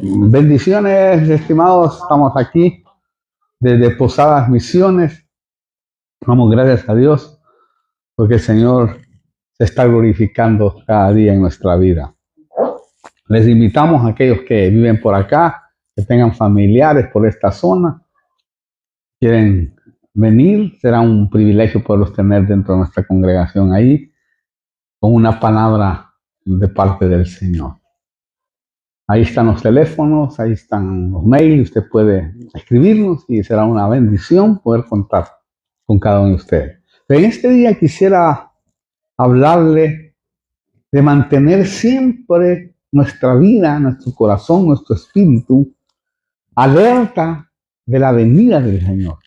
Bendiciones, estimados. Estamos aquí desde Posadas Misiones. Damos gracias a Dios porque el Señor se está glorificando cada día en nuestra vida. Les invitamos a aquellos que viven por acá, que tengan familiares por esta zona, quieren venir, será un privilegio poderlos tener dentro de nuestra congregación ahí, con una palabra de parte del Señor. Ahí están los teléfonos, ahí están los mails, usted puede escribirnos y será una bendición poder contar con cada uno de ustedes. Pero en este día quisiera hablarle de mantener siempre nuestra vida, nuestro corazón, nuestro espíritu alerta de la venida del Señor.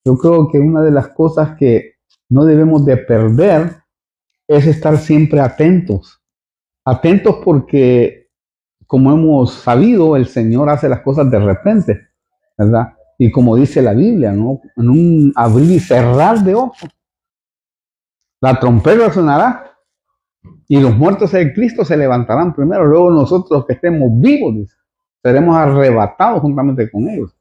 Yo creo que una de las cosas que no debemos de perder es estar siempre atentos. Atentos porque, como hemos sabido, el Señor hace las cosas de repente, ¿verdad? Y como dice la Biblia, ¿no? En un abrir y cerrar de ojos, la trompeta sonará y los muertos en Cristo se levantarán primero. Luego nosotros, los que estemos vivos, dice, seremos arrebatados juntamente con ellos.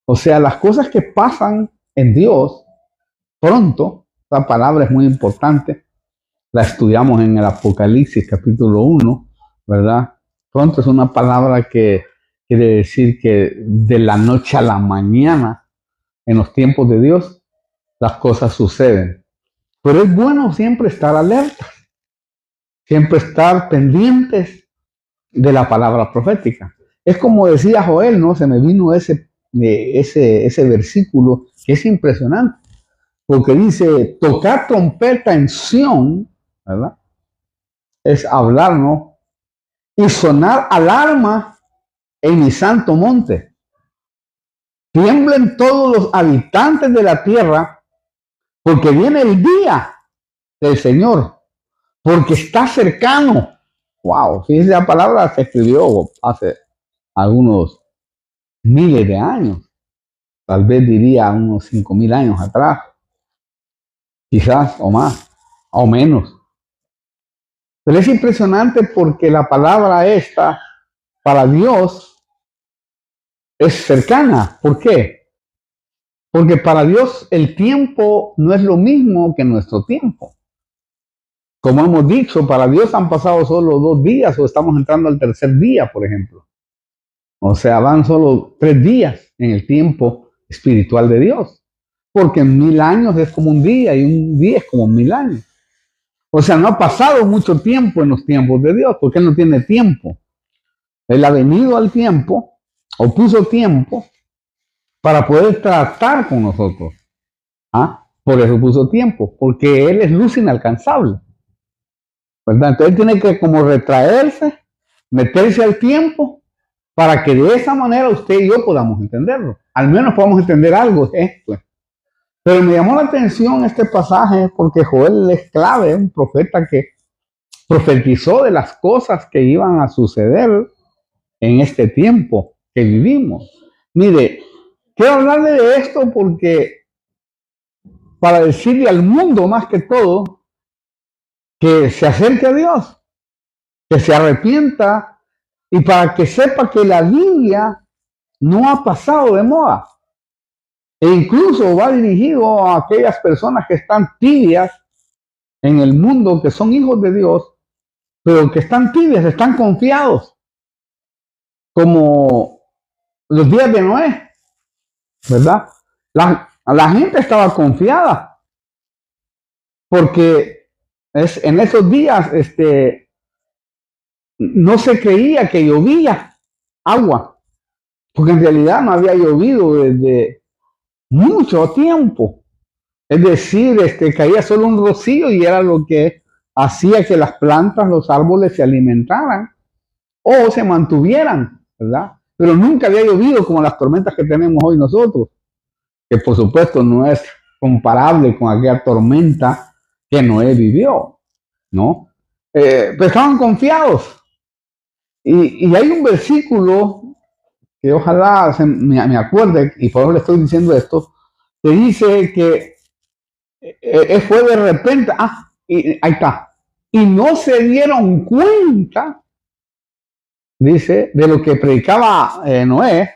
O sea, las cosas que pasan en Dios pronto, esta palabra es muy importante, la estudiamos en el Apocalipsis capítulo 1, ¿verdad? Pronto es una palabra que quiere decir que de la noche a la mañana, en los tiempos de Dios, las cosas suceden. Pero es bueno siempre estar alertas, siempre estar pendientes de la palabra profética. Es como decía Joel, ¿no? Se me vino ese versículo que es impresionante, porque dice, tocar trompeta en Sión, ¿verdad? Es hablar, ¿no? Y sonar alarma en mi santo monte. Tiemblen todos los habitantes de la tierra, porque viene el día del Señor, porque está cercano. Wow, fíjense, la palabra se escribió hace algunos miles de años, tal vez diría unos 5,000 años atrás, quizás o más, o menos. Pero es impresionante porque la palabra esta, para Dios, es cercana. ¿Por qué? Porque para Dios el tiempo no es lo mismo que nuestro tiempo. Como hemos dicho, para Dios han pasado solo 2 días o estamos entrando al tercer día, por ejemplo. O sea, van solo 3 días en el tiempo espiritual de Dios. Porque 1000 años es como un día y un día es como 1000 años. O sea, no ha pasado mucho tiempo en los tiempos de Dios, porque Él no tiene tiempo. Él ha venido al tiempo, o puso tiempo, para poder tratar con nosotros. ¿Ah? Por eso puso tiempo, porque Él es luz inalcanzable, ¿verdad? Entonces Él tiene que como retraerse, meterse al tiempo, para que de esa manera usted y yo podamos entenderlo. Al menos podamos entender algo de esto. Pero me llamó la atención este pasaje porque Joel es clave, un profeta que profetizó de las cosas que iban a suceder en este tiempo que vivimos. Mire, quiero hablarle de esto porque para decirle al mundo más que todo que se acerque a Dios, que se arrepienta y para que sepa que la Biblia no ha pasado de moda. E incluso va dirigido a aquellas personas que están tibias en el mundo, que son hijos de Dios, pero que están tibias, están confiados, como los días de Noé, ¿verdad? La gente estaba confiada, porque en esos días no se creía que llovía agua, porque en realidad no había llovido desde mucho tiempo. Es decir, caía solo un rocío y era lo que hacía que las plantas, los árboles se alimentaran o se mantuvieran, ¿verdad? Pero nunca había llovido como las tormentas que tenemos hoy nosotros, que por supuesto no es comparable con aquella tormenta que Noé vivió, ¿no? Pero estaban confiados. Y hay un versículo que ojalá me acuerde, y por eso le estoy diciendo esto, que dice que fue de repente, y ahí está, y no se dieron cuenta dice, de lo que predicaba Noé,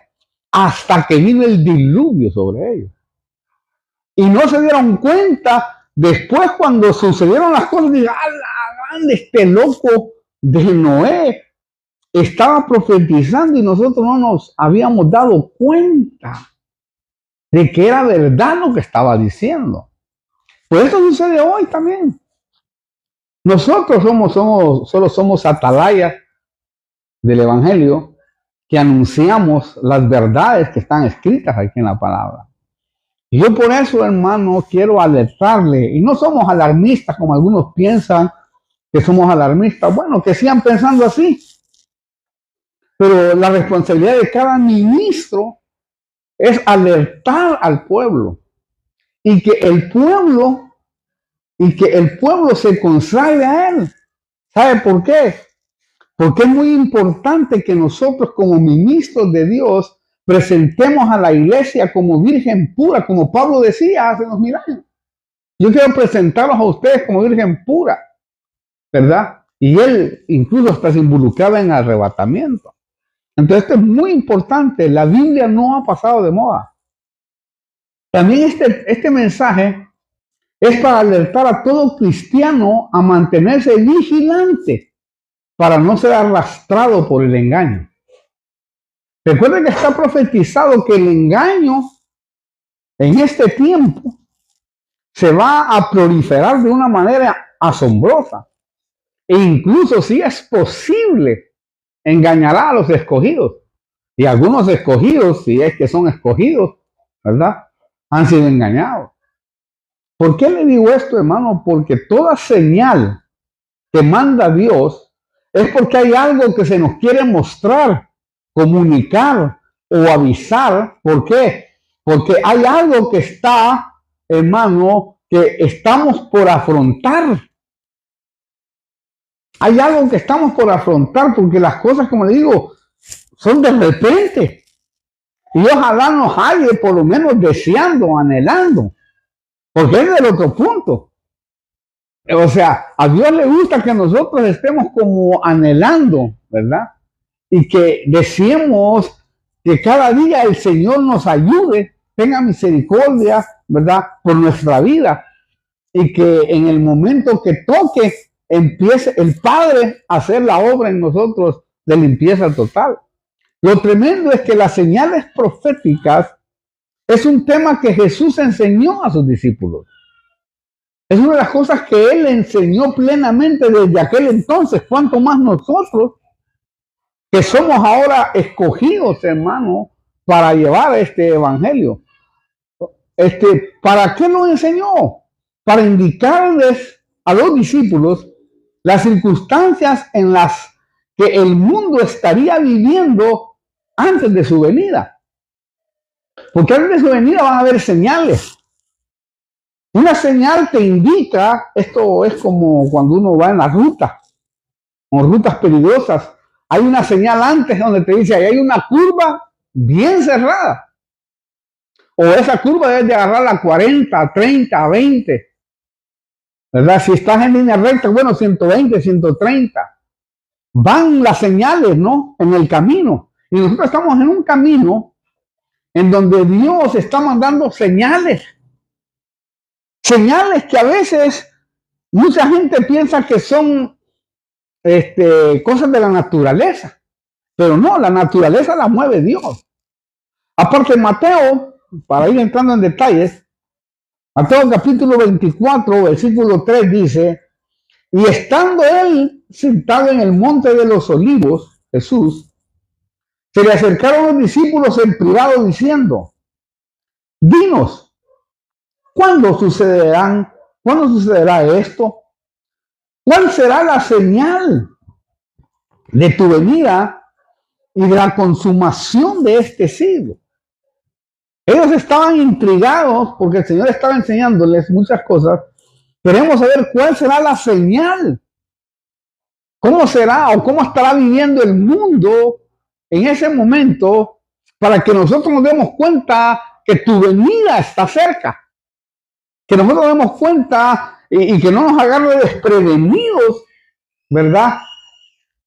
hasta que vino el diluvio sobre ellos. Y no se dieron cuenta después cuando sucedieron las cosas, digan, grande, este loco de Noé estaba profetizando y nosotros no nos habíamos dado cuenta de que era verdad lo que estaba diciendo. Pues esto sucede hoy también. Nosotros solo somos atalayas del Evangelio que anunciamos las verdades que están escritas aquí en la palabra. Y yo por eso, hermano, quiero alertarle, y no somos alarmistas como algunos piensan que somos alarmistas. Bueno, que sigan pensando así. Pero la responsabilidad de cada ministro es alertar al pueblo y que el pueblo se consagre a él. ¿Sabe por qué? Porque es muy importante que nosotros como ministros de Dios presentemos a la iglesia como virgen pura, como Pablo decía hace unos 1000 años. Yo quiero presentarlos a ustedes como virgen pura, ¿verdad? Y él incluso hasta se involucraba en arrebatamiento. Entonces esto es muy importante. La Biblia no ha pasado de moda. También este mensaje es para alertar a todo cristiano a mantenerse vigilante para no ser arrastrado por el engaño. Recuerden que está profetizado que el engaño en este tiempo se va a proliferar de una manera asombrosa. E incluso si es posible, engañará a los escogidos. Y algunos escogidos, si es que son escogidos, ¿verdad?, han sido engañados. ¿Por qué le digo esto, hermano? Porque toda señal que manda Dios es porque hay algo que se nos quiere mostrar, comunicar o avisar. ¿Por qué? Porque hay algo que está, hermano, que estamos por afrontar. Hay algo que estamos por afrontar porque las cosas, como le digo, son de repente. Y ojalá nos halle por lo menos deseando, anhelando. Porque es del otro punto. O sea, a Dios le gusta que nosotros estemos como anhelando, ¿verdad? Y que deseemos que cada día el Señor nos ayude, tenga misericordia, ¿verdad?, por nuestra vida. Y que en el momento que toque, empiece el Padre a hacer la obra en nosotros de limpieza total. Lo tremendo es que las señales proféticas es un tema que Jesús enseñó a sus discípulos. Es una de las cosas que Él enseñó plenamente desde aquel entonces. Cuanto más nosotros, que somos ahora escogidos, hermano, para llevar este evangelio. ¿Para qué lo enseñó? Para indicarles a los discípulos las circunstancias en las que el mundo estaría viviendo antes de su venida. Porque antes de su venida van a haber señales. Una señal te indica, esto es como cuando uno va en la ruta, o rutas peligrosas, hay una señal antes donde te dice, ahí hay una curva bien cerrada. O esa curva debes de agarrar a 40, 30, 20. ¿Verdad? Si estás en línea recta, bueno, 120, 130. Van las señales, ¿no?, en el camino. Y nosotros estamos en un camino en donde Dios está mandando señales. Señales que a veces mucha gente piensa que son cosas de la naturaleza. Pero no, la naturaleza la mueve Dios. Aparte, Mateo, para ir entrando en detalles, Mateo capítulo 24, versículo 3 dice, y estando él sentado en el monte de los olivos, Jesús, se le acercaron los discípulos en privado diciendo, dinos, ¿cuándo sucederá esto? ¿Cuál será la señal de tu venida y de la consumación de este siglo? Ellos estaban intrigados porque el Señor estaba enseñándoles muchas cosas. Queremos saber cuál será la señal. ¿Cómo será o cómo estará viviendo el mundo en ese momento para que nosotros nos demos cuenta que tu venida está cerca? Que nosotros nos demos cuenta y que no nos agarre desprevenidos, ¿verdad?,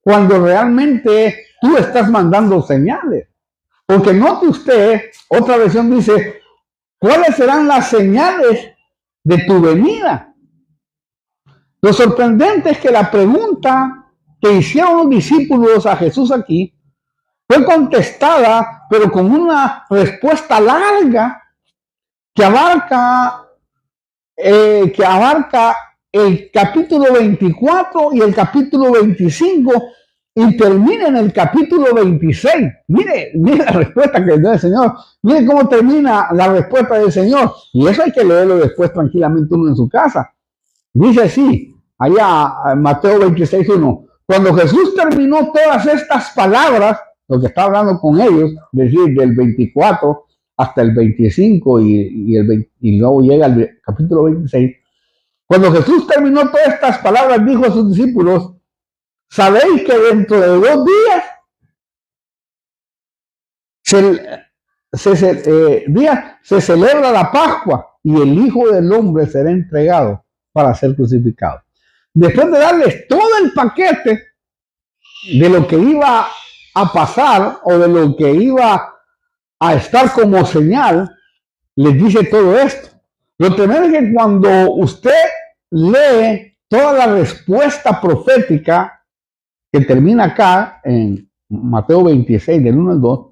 cuando realmente tú estás mandando señales. Porque note usted, otra versión dice, ¿cuáles serán las señales de tu venida? Lo sorprendente es que la pregunta que hicieron los discípulos a Jesús aquí fue contestada, pero con una respuesta larga que abarca el capítulo 24 y el capítulo 25 y termina en el capítulo 26. Mire la respuesta que dio el Señor. Mire cómo termina la respuesta del Señor. Y eso hay que leerlo después tranquilamente uno en su casa. Dice así, allá en Mateo 26:1. Cuando Jesús terminó todas estas palabras, lo que está hablando con ellos, es decir, del 24 hasta el 25 y luego llega al capítulo 26. Cuando Jesús terminó todas estas palabras, dijo a sus discípulos, ¿sabéis que dentro de 2 días se celebra la Pascua y el Hijo del Hombre será entregado para ser crucificado? Después de darles todo el paquete de lo que iba a pasar o de lo que iba a estar como señal, les dice todo esto. Lo tremendo es que cuando usted lee toda la respuesta profética que termina acá en Mateo 26, del 1 al 2,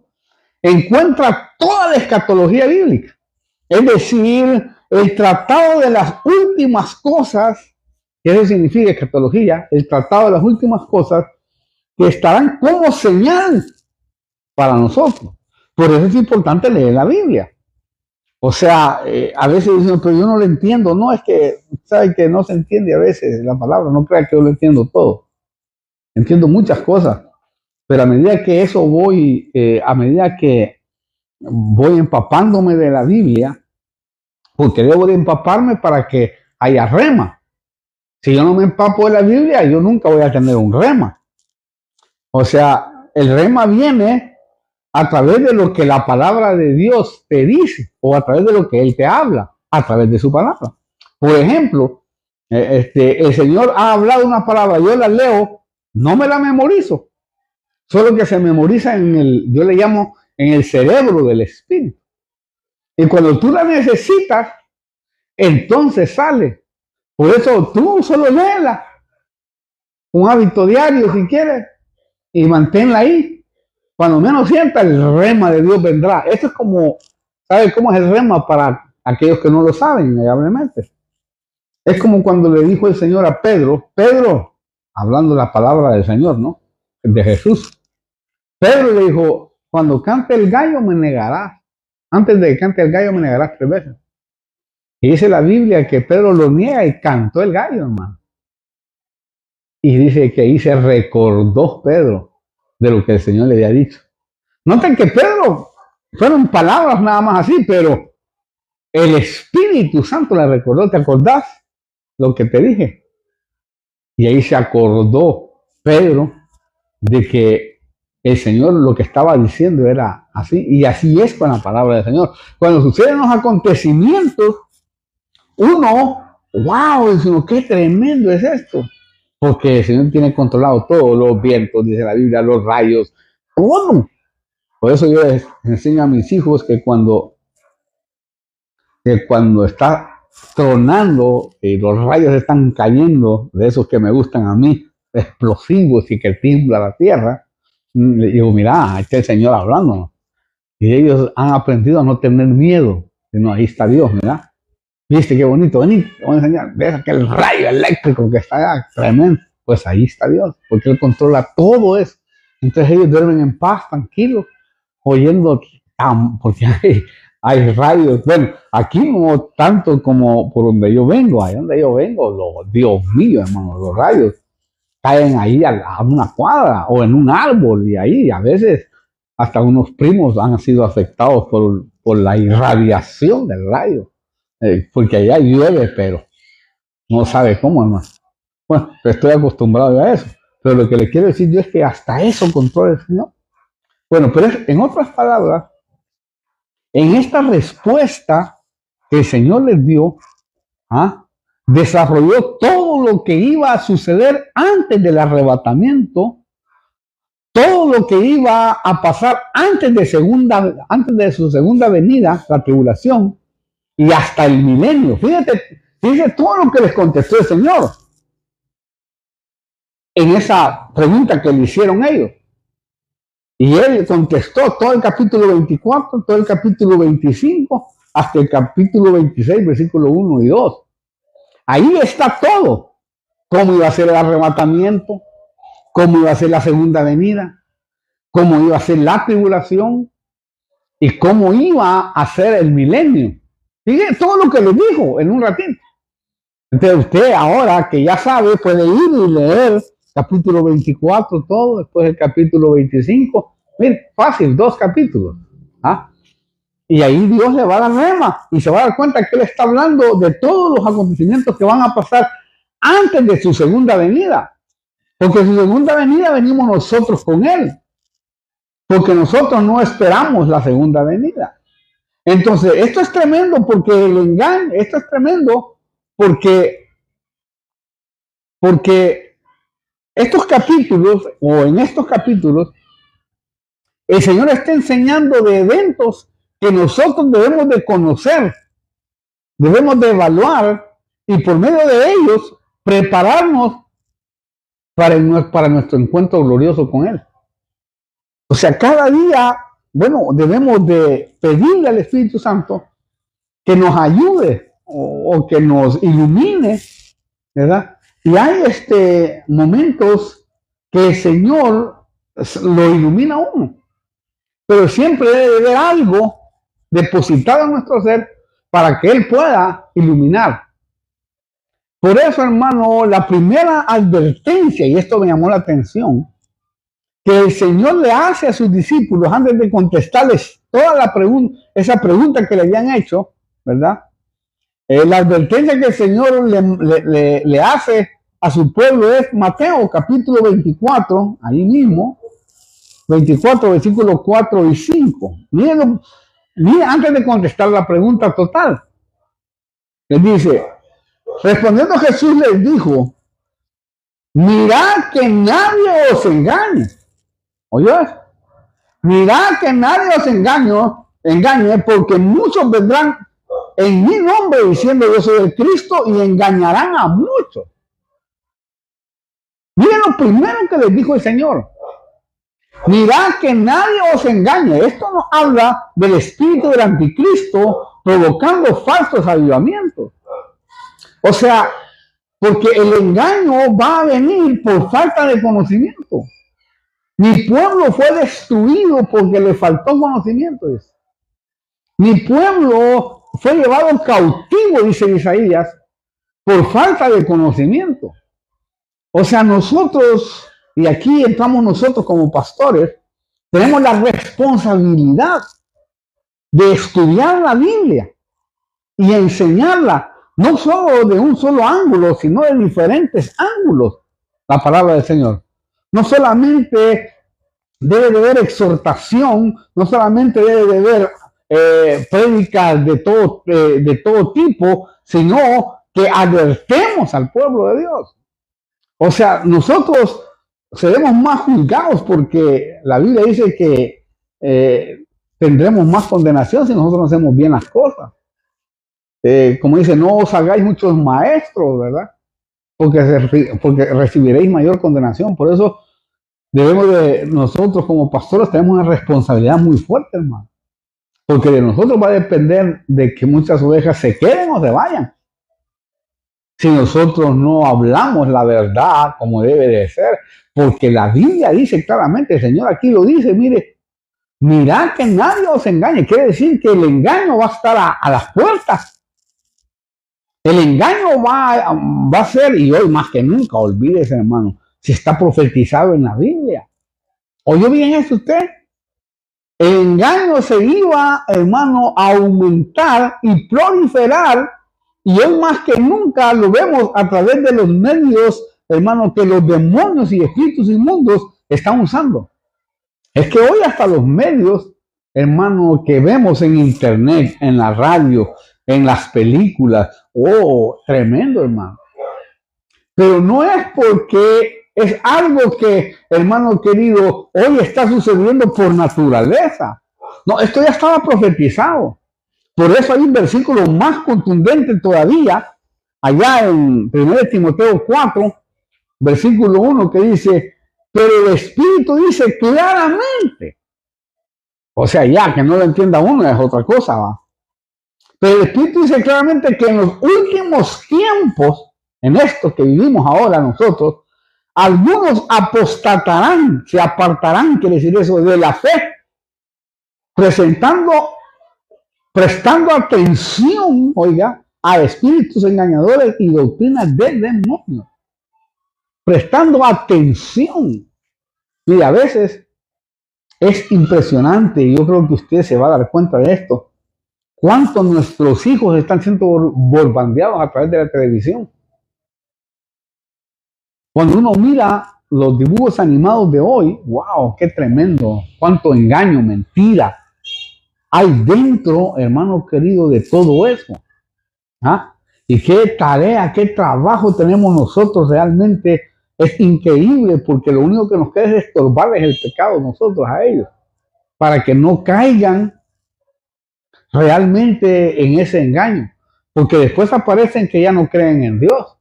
encuentra toda la escatología bíblica. Es decir, el tratado de las últimas cosas, que eso significa escatología, el tratado de las últimas cosas que estarán como señal para nosotros. Por eso es importante leer la Biblia. O sea, a veces dicen, pero yo no lo entiendo. No, es que, sabe que no se entiende a veces la palabra. No crea que yo lo entiendo todo. Entiendo muchas cosas. Pero a medida que eso a medida que voy empapándome de la Biblia, porque debo de empaparme para que haya rema. Si yo no me empapo de la Biblia, yo nunca voy a tener un rema. O sea, el rema viene a través de lo que la palabra de Dios te dice o a través de lo que Él te habla, a través de su palabra. Por ejemplo, el Señor ha hablado una palabra, yo la leo, no me la memorizo, solo que se memoriza yo le llamo en el cerebro del espíritu. Y cuando tú la necesitas, entonces sale. Por eso tú solo léela, un hábito diario si quieres, y manténla ahí. Cuando menos sienta, el rema de Dios vendrá. Esto es como, ¿sabe cómo es el rema para aquellos que no lo saben, innegablemente? Es como cuando le dijo el Señor a Pedro, hablando la palabra del Señor, ¿no? De Jesús. Pedro le dijo, cuando cante el gallo me negarás. Antes de que cante el gallo me negarás 3 veces. Y dice la Biblia que Pedro lo niega y cantó el gallo, hermano. Y dice que ahí se recordó Pedro de lo que el Señor le había dicho. Noten que Pedro, fueron palabras nada más así, pero el Espíritu Santo le recordó, ¿te acordás lo que te dije? Y ahí se acordó Pedro de que el Señor lo que estaba diciendo era así, y así es con la palabra del Señor. Cuando suceden los acontecimientos, uno, wow, dice, qué tremendo es esto. Porque el Señor tiene controlado todos los vientos, dice la Biblia, los rayos, todo. Por eso yo les enseño a mis hijos que cuando está tronando y los rayos están cayendo, de esos que me gustan a mí, explosivos y que tiembla la tierra, le digo, mira, ahí está el Señor hablando. Y ellos han aprendido a no tener miedo. Sino, ahí está Dios, mira. ¿Viste qué bonito? Vení, te voy a enseñar. ¿Ves aquel rayo eléctrico que está allá? Tremendo. Pues ahí está Dios, porque Él controla todo eso. Entonces ellos duermen en paz, tranquilos, oyendo, porque hay rayos. Bueno, aquí no tanto como por donde yo vengo. Ahí donde yo vengo, Dios mío, hermano, los rayos caen ahí a una cuadra o en un árbol. Y ahí a veces hasta unos primos han sido afectados por la irradiación del rayo. Porque allá llueve, pero no sabe cómo, hermano. Bueno, estoy acostumbrado a eso. Pero lo que le quiero decir yo es que hasta eso controla el Señor. Bueno, pero en otras palabras, en esta respuesta que el Señor les dio, desarrolló todo lo que iba a suceder antes del arrebatamiento todo lo que iba a pasar antes de su segunda venida, la tribulación, y hasta el milenio. Fíjate todo lo que les contestó el Señor en esa pregunta que le hicieron ellos. Y él contestó todo el capítulo 24, todo el capítulo 25, hasta el capítulo 26, versículo 1 y 2. Ahí está todo. Cómo iba a ser el arrebatamiento, cómo iba a ser la segunda venida, cómo iba a ser la tribulación y cómo iba a ser el milenio. Fíjense todo lo que les dijo en un ratito. Entonces usted ahora que ya sabe puede ir y leer capítulo 24 todo, después el capítulo 25. Mire, fácil, 2 capítulos. ¿Ah? Y ahí Dios le va a dar rema y se va a dar cuenta que Él está hablando de todos los acontecimientos que van a pasar antes de su segunda venida. Porque su segunda venida venimos nosotros con Él. Porque nosotros no esperamos la segunda venida. Entonces, esto es tremendo porque el engaño, esto es tremendo porque estos capítulos, o en estos capítulos, el Señor está enseñando de eventos que nosotros debemos de conocer, debemos de evaluar y por medio de ellos prepararnos para nuestro encuentro glorioso con Él. O sea, cada día, debemos de pedirle al Espíritu Santo que nos ayude o que nos ilumine, ¿verdad? Y hay momentos que el Señor lo ilumina a uno, pero siempre debe haber algo depositado en nuestro ser para que Él pueda iluminar. Por eso, hermano, la primera advertencia, y esto me llamó la atención, que el Señor le hace a sus discípulos antes de contestarles toda esa pregunta que le habían hecho, ¿verdad? La advertencia que el Señor le hace a su pueblo es Mateo capítulo 24, ahí mismo, 24, versículos 4 y 5. Miren, antes de contestar la pregunta total, les dice, respondiendo Jesús les dijo, mirad que nadie os engañe. ¿Oyes? Mirad que nadie os engañe, porque muchos vendrán en mi nombre diciendo yo soy el Cristo y engañarán a muchos. Miren lo primero que les dijo el Señor. Mirad que nadie os engañe. Esto nos habla del espíritu del anticristo provocando falsos avivamientos. O sea, porque el engaño va a venir por falta de conocimiento. Mi pueblo fue destruido porque le faltó conocimiento. Mi pueblo fue llevado cautivo, dice Isaías, por falta de conocimiento. O sea, nosotros, y aquí entramos nosotros como pastores, tenemos la responsabilidad de estudiar la Biblia y enseñarla, no solo de un solo ángulo, sino de diferentes ángulos, la palabra del Señor. No solamente debe de haber exhortación, no solamente debe de haber prédicas de todo tipo, sino que advertemos al pueblo de Dios. O sea, nosotros seremos más juzgados porque la Biblia dice que tendremos más condenación si nosotros no hacemos bien las cosas. Como dice, no os hagáis muchos maestros, ¿verdad? Porque recibiréis mayor condenación. Por eso nosotros como pastores tenemos una responsabilidad muy fuerte, hermano. Porque de nosotros va a depender de que muchas ovejas se queden o se vayan. Si nosotros no hablamos la verdad como debe de ser, porque la Biblia dice claramente, el Señor aquí lo dice, mire, mirad que nadie os engañe. Quiere decir que el engaño va a estar a las puertas. El engaño va a ser, y hoy más que nunca, olvídese, hermano, si está profetizado en la Biblia. ¿Oyó bien eso usted? El engaño se iba, hermano, a aumentar y proliferar, y hoy más que nunca lo vemos a través de los medios, hermano, que los demonios y espíritus inmundos están usando. Es que hoy hasta los medios, hermano, que vemos en internet, en la radio, en las películas, tremendo, hermano. Pero no es porque es algo que, hermano querido, hoy está sucediendo por naturaleza. No, esto ya estaba profetizado. Por eso hay un versículo más contundente todavía, allá en 1 Timoteo 4, versículo 1, que dice, pero el Espíritu dice claramente, o sea, ya que no lo entienda uno es otra cosa, va. Pero el Espíritu dice claramente que en los últimos tiempos, en esto que vivimos ahora nosotros, algunos apostatarán, se apartarán, quiere decir eso, de la fe, prestando atención, oiga, a espíritus engañadores y doctrinas de demonios. Prestando atención. Y a veces es impresionante, y yo creo que usted se va a dar cuenta de esto, cuánto nuestros hijos están siendo bombardeados a través de la televisión. Cuando uno mira los dibujos animados de hoy, wow, qué tremendo, cuánto engaño, mentira hay dentro, hermano querido, de todo eso. ¿Ah? Y qué tarea, qué trabajo tenemos nosotros realmente. Es increíble porque lo único que nos queda es estorbarles el pecado nosotros a ellos, para que no caigan realmente en ese engaño. Porque después aparecen que ya no creen en Dios.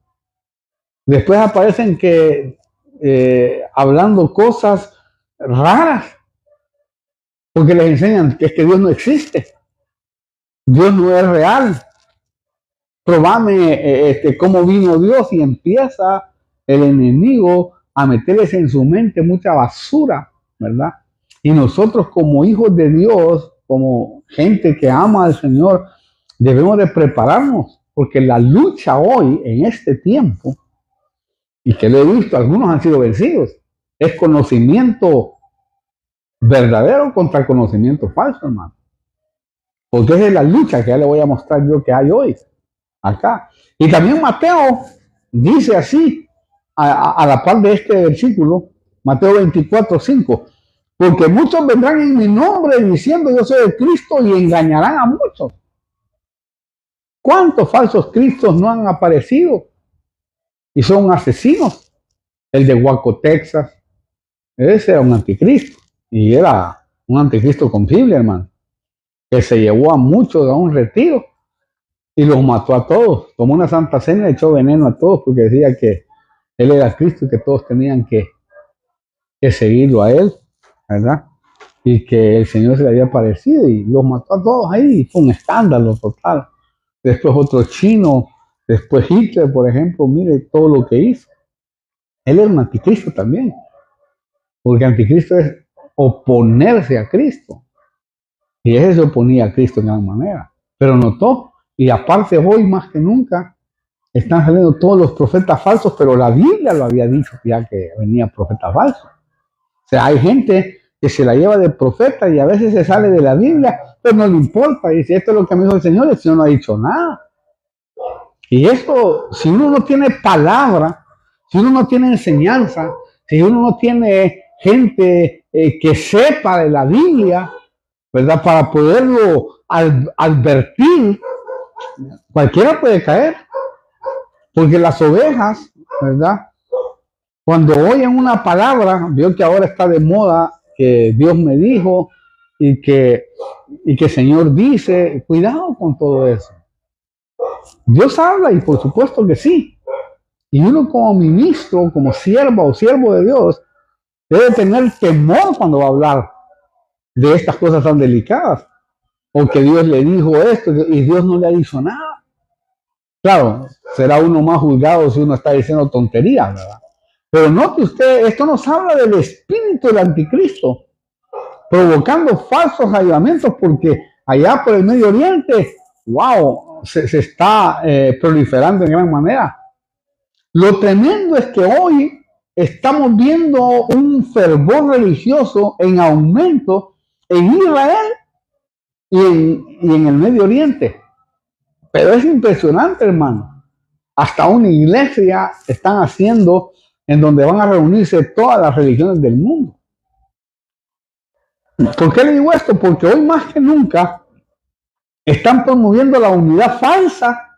Después aparecen que hablando cosas raras, porque les enseñan que es que Dios no existe. Dios no es real. Probame cómo vino Dios, y empieza el enemigo a meterles en su mente mucha basura, ¿verdad? Y nosotros como hijos de Dios, como gente que ama al Señor, debemos de prepararnos, porque la lucha hoy, en este tiempo, y que lo he visto, algunos han sido vencidos, es conocimiento verdadero contra conocimiento falso, hermano. Porque esa es la lucha que ya le voy a mostrar yo que hay hoy, acá. Y también Mateo dice así, a la par de este versículo, Mateo 24:5, porque muchos vendrán en mi nombre diciendo yo soy el Cristo y engañarán a muchos. ¿Cuántos falsos cristos no han aparecido? Y son asesinos. El de Waco, Texas, ese era un anticristo. Y era un anticristo con Biblia, hermano, que se llevó a muchos a un retiro y los mató a todos. Tomó una santa cena y echó veneno a todos porque decía que él era Cristo y que todos tenían que seguirlo a él, ¿verdad? Y que el Señor se le había aparecido y los mató a todos ahí. Fue un escándalo total. Después otro chino, después Hitler, por ejemplo, mire todo lo que hizo. Él era un anticristo también, porque anticristo es oponerse a Cristo. Y ese se oponía a Cristo de gran manera. Pero notó, y aparte hoy más que nunca, están saliendo todos los profetas falsos, pero la Biblia lo había dicho ya que venía profeta falso. O sea, hay gente que se la lleva de profeta y a veces se sale de la Biblia, pero no le importa. Dice, esto es lo que me dijo el Señor no ha dicho nada. Y esto, si uno no tiene palabra, si uno no tiene enseñanza, si uno no tiene gente que sepa de la Biblia, ¿verdad? Para poderlo advertir, cualquiera puede caer. Porque las ovejas, ¿verdad? Cuando oyen una palabra, veo que ahora está de moda que Dios me dijo y que el Señor dice, cuidado con todo eso. Dios habla y por supuesto que sí. Y uno como ministro, como sierva o siervo de Dios, debe tener temor cuando va a hablar de estas cosas tan delicadas. O que Dios le dijo esto y Dios no le ha dicho nada. Claro, será uno más juzgado si uno está diciendo tonterías, ¿verdad? Pero note usted, esto nos habla del espíritu del anticristo, provocando falsos avivamientos, porque allá por el Medio Oriente, wow, se está proliferando en gran manera. Lo tremendo es que hoy estamos viendo un fervor religioso en aumento en Israel y en el Medio Oriente. Pero es impresionante, hermano. Hasta una iglesia están haciendo en donde van a reunirse todas las religiones del mundo. ¿Por qué le digo esto? Porque hoy más que nunca están promoviendo la unidad falsa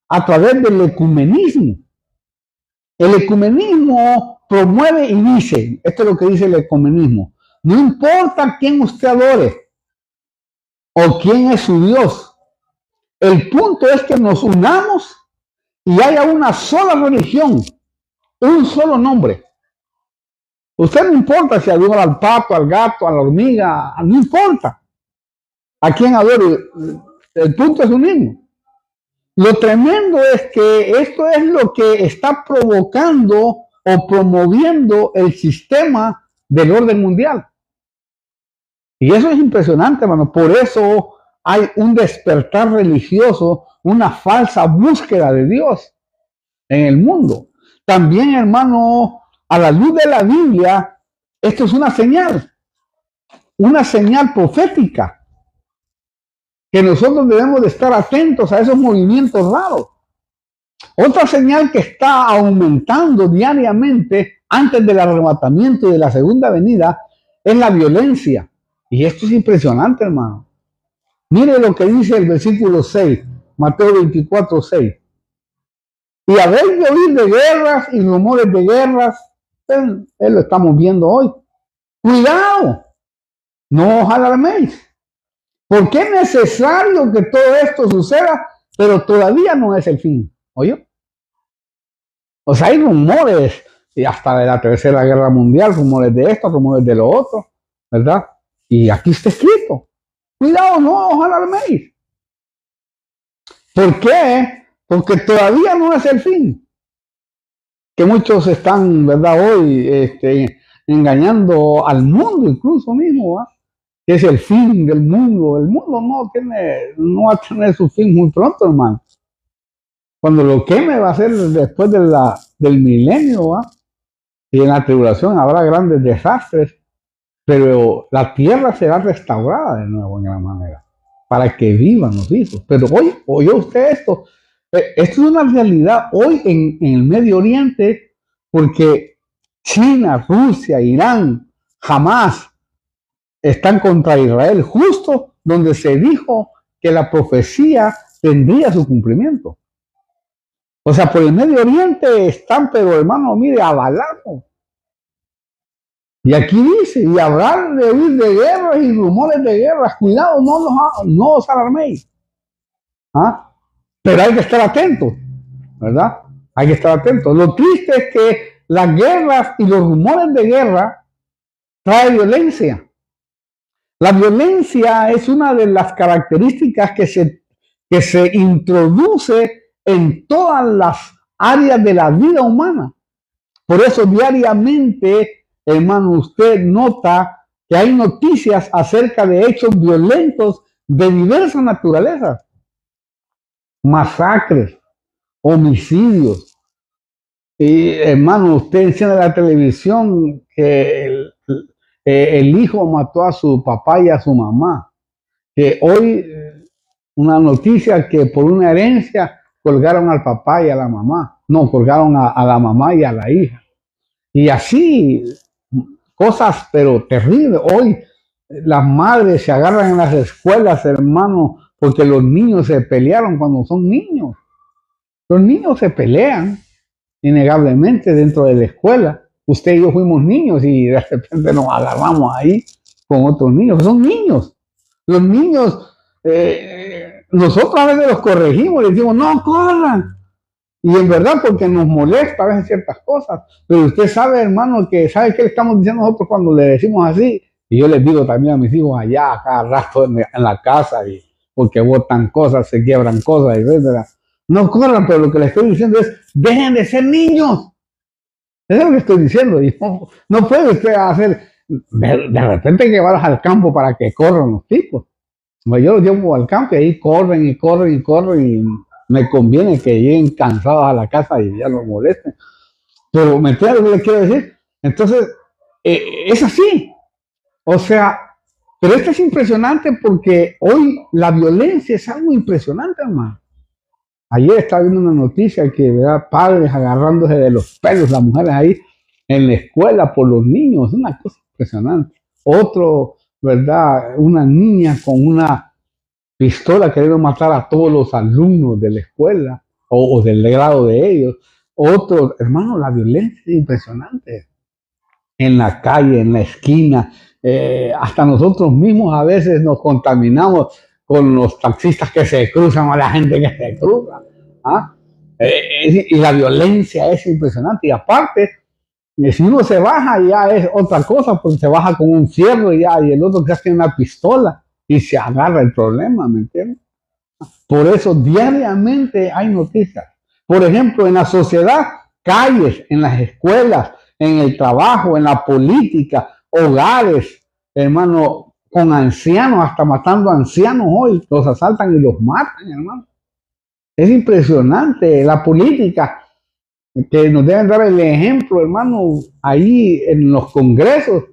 a través del ecumenismo. El ecumenismo promueve y dice, esto es lo que dice el ecumenismo, no importa quién usted adore o quién es su Dios, el punto es que nos unamos y haya una sola religión, un solo nombre. Usted no importa si adora al pato, al gato, a la hormiga, no importa a quién adore, el punto es unirnos. Lo tremendo es que esto es lo que está provocando o promoviendo el sistema del orden mundial. Y eso es impresionante, hermano. Por eso hay un despertar religioso, una falsa búsqueda de Dios en el mundo. También, hermano, a la luz de la Biblia, esto es una señal profética, que nosotros debemos de estar atentos a esos movimientos raros. Otra señal que está aumentando diariamente antes del arrebatamiento y de la segunda venida es la violencia. Y esto es impresionante, hermano. Mire lo que dice el versículo 6, Mateo 24, 6. Y habéis de oír de guerras y rumores de guerras. Lo estamos viendo hoy. Cuidado, no os alarméis. Porque es necesario que todo esto suceda, pero todavía no es el fin. ¿Oye? O sea, hay rumores, y hasta de la Tercera Guerra Mundial, rumores de esto, rumores de lo otro, ¿verdad? Y aquí está escrito. Cuidado, no os alarméis. ¿Por qué? Porque todavía no es el fin. Que muchos están, ¿verdad? Hoy engañando al mundo incluso mismo, ¿verdad? Que es el fin del mundo. El mundo no va a tener su fin muy pronto, hermano. Cuando lo queme va a ser después del milenio, ¿va? Y en la tribulación habrá grandes desastres, pero la tierra será restaurada de nuevo en gran manera, para que vivan los hijos. Pero oye usted esto, esto es una realidad hoy en el Medio Oriente, porque China, Rusia, Irán, Hamás están contra Israel, justo donde se dijo que la profecía tendría su cumplimiento. O sea, por el Medio Oriente están, pero hermano, mire, avalados. Y aquí dice, y habrá de oír de guerras y rumores de guerras. Cuidado, no os alarméis. ¿Ah? Pero hay que estar atentos, ¿verdad? Hay que estar atentos. Lo triste es que las guerras y los rumores de guerra traen violencia. La violencia es una de las características que se introduce en todas las áreas de la vida humana. Por eso diariamente, hermano, usted nota que hay noticias acerca de hechos violentos de diversas naturalezas. Masacres, homicidios. Y hermano, usted enciende la televisión que el hijo mató a su papá y a su mamá. Que hoy una noticia que por una herencia colgaron al papá y a la mamá. No, colgaron a la mamá y a la hija. Y así, cosas pero terribles. Hoy las madres se agarran en las escuelas, hermano, porque los niños se pelearon cuando son niños. Los niños se pelean, innegablemente, dentro de la escuela. Usted y yo fuimos niños y de repente nos agarramos ahí con otros niños. Son niños. Los niños, nosotros a veces los corregimos, les decimos, no corran. Y en verdad, porque nos molesta a veces ciertas cosas. Pero usted sabe, hermano, ¿sabe qué le estamos diciendo nosotros cuando le decimos así? Y yo les digo también a mis hijos allá, a cada rato en la casa, y porque botan cosas, se quiebran cosas, etc. No corran, pero lo que les estoy diciendo es, dejen de ser niños. Eso es lo que estoy diciendo. Y no puede usted hacer, de repente llevarlos al campo para que corran los tipos. Pues yo los llevo al campo y ahí corren y corren y corren y me conviene que lleguen cansados a la casa y ya no molesten. Pero ¿me entiendes lo que le quiero decir? Entonces, es así. O sea, pero esto es impresionante porque hoy la violencia es algo impresionante, hermano. Ayer estaba viendo una noticia que, ¿verdad? Padres agarrándose de los pelos, las mujeres ahí en la escuela por los niños, una cosa impresionante. Otro, ¿verdad? Una niña con una pistola queriendo matar a todos los alumnos de la escuela o del grado de ellos. otros. Hermano, la violencia es impresionante. En la calle, en la esquina, hasta nosotros mismos a veces nos contaminamos con los taxistas que se cruzan o la gente que se cruza. ¿Ah? Y la violencia es impresionante. Y aparte, si uno se baja ya es otra cosa, porque se baja con un fierro ya, y el otro que tiene una pistola y se agarra el problema, ¿me entiendes? Por eso diariamente hay noticias. Por ejemplo, en la sociedad, calles, en las escuelas, en el trabajo, en la política, hogares, hermano, con ancianos, hasta matando ancianos hoy, los asaltan y los matan, hermano. Es impresionante la política, que nos deben dar el ejemplo, hermano, ahí en los congresos,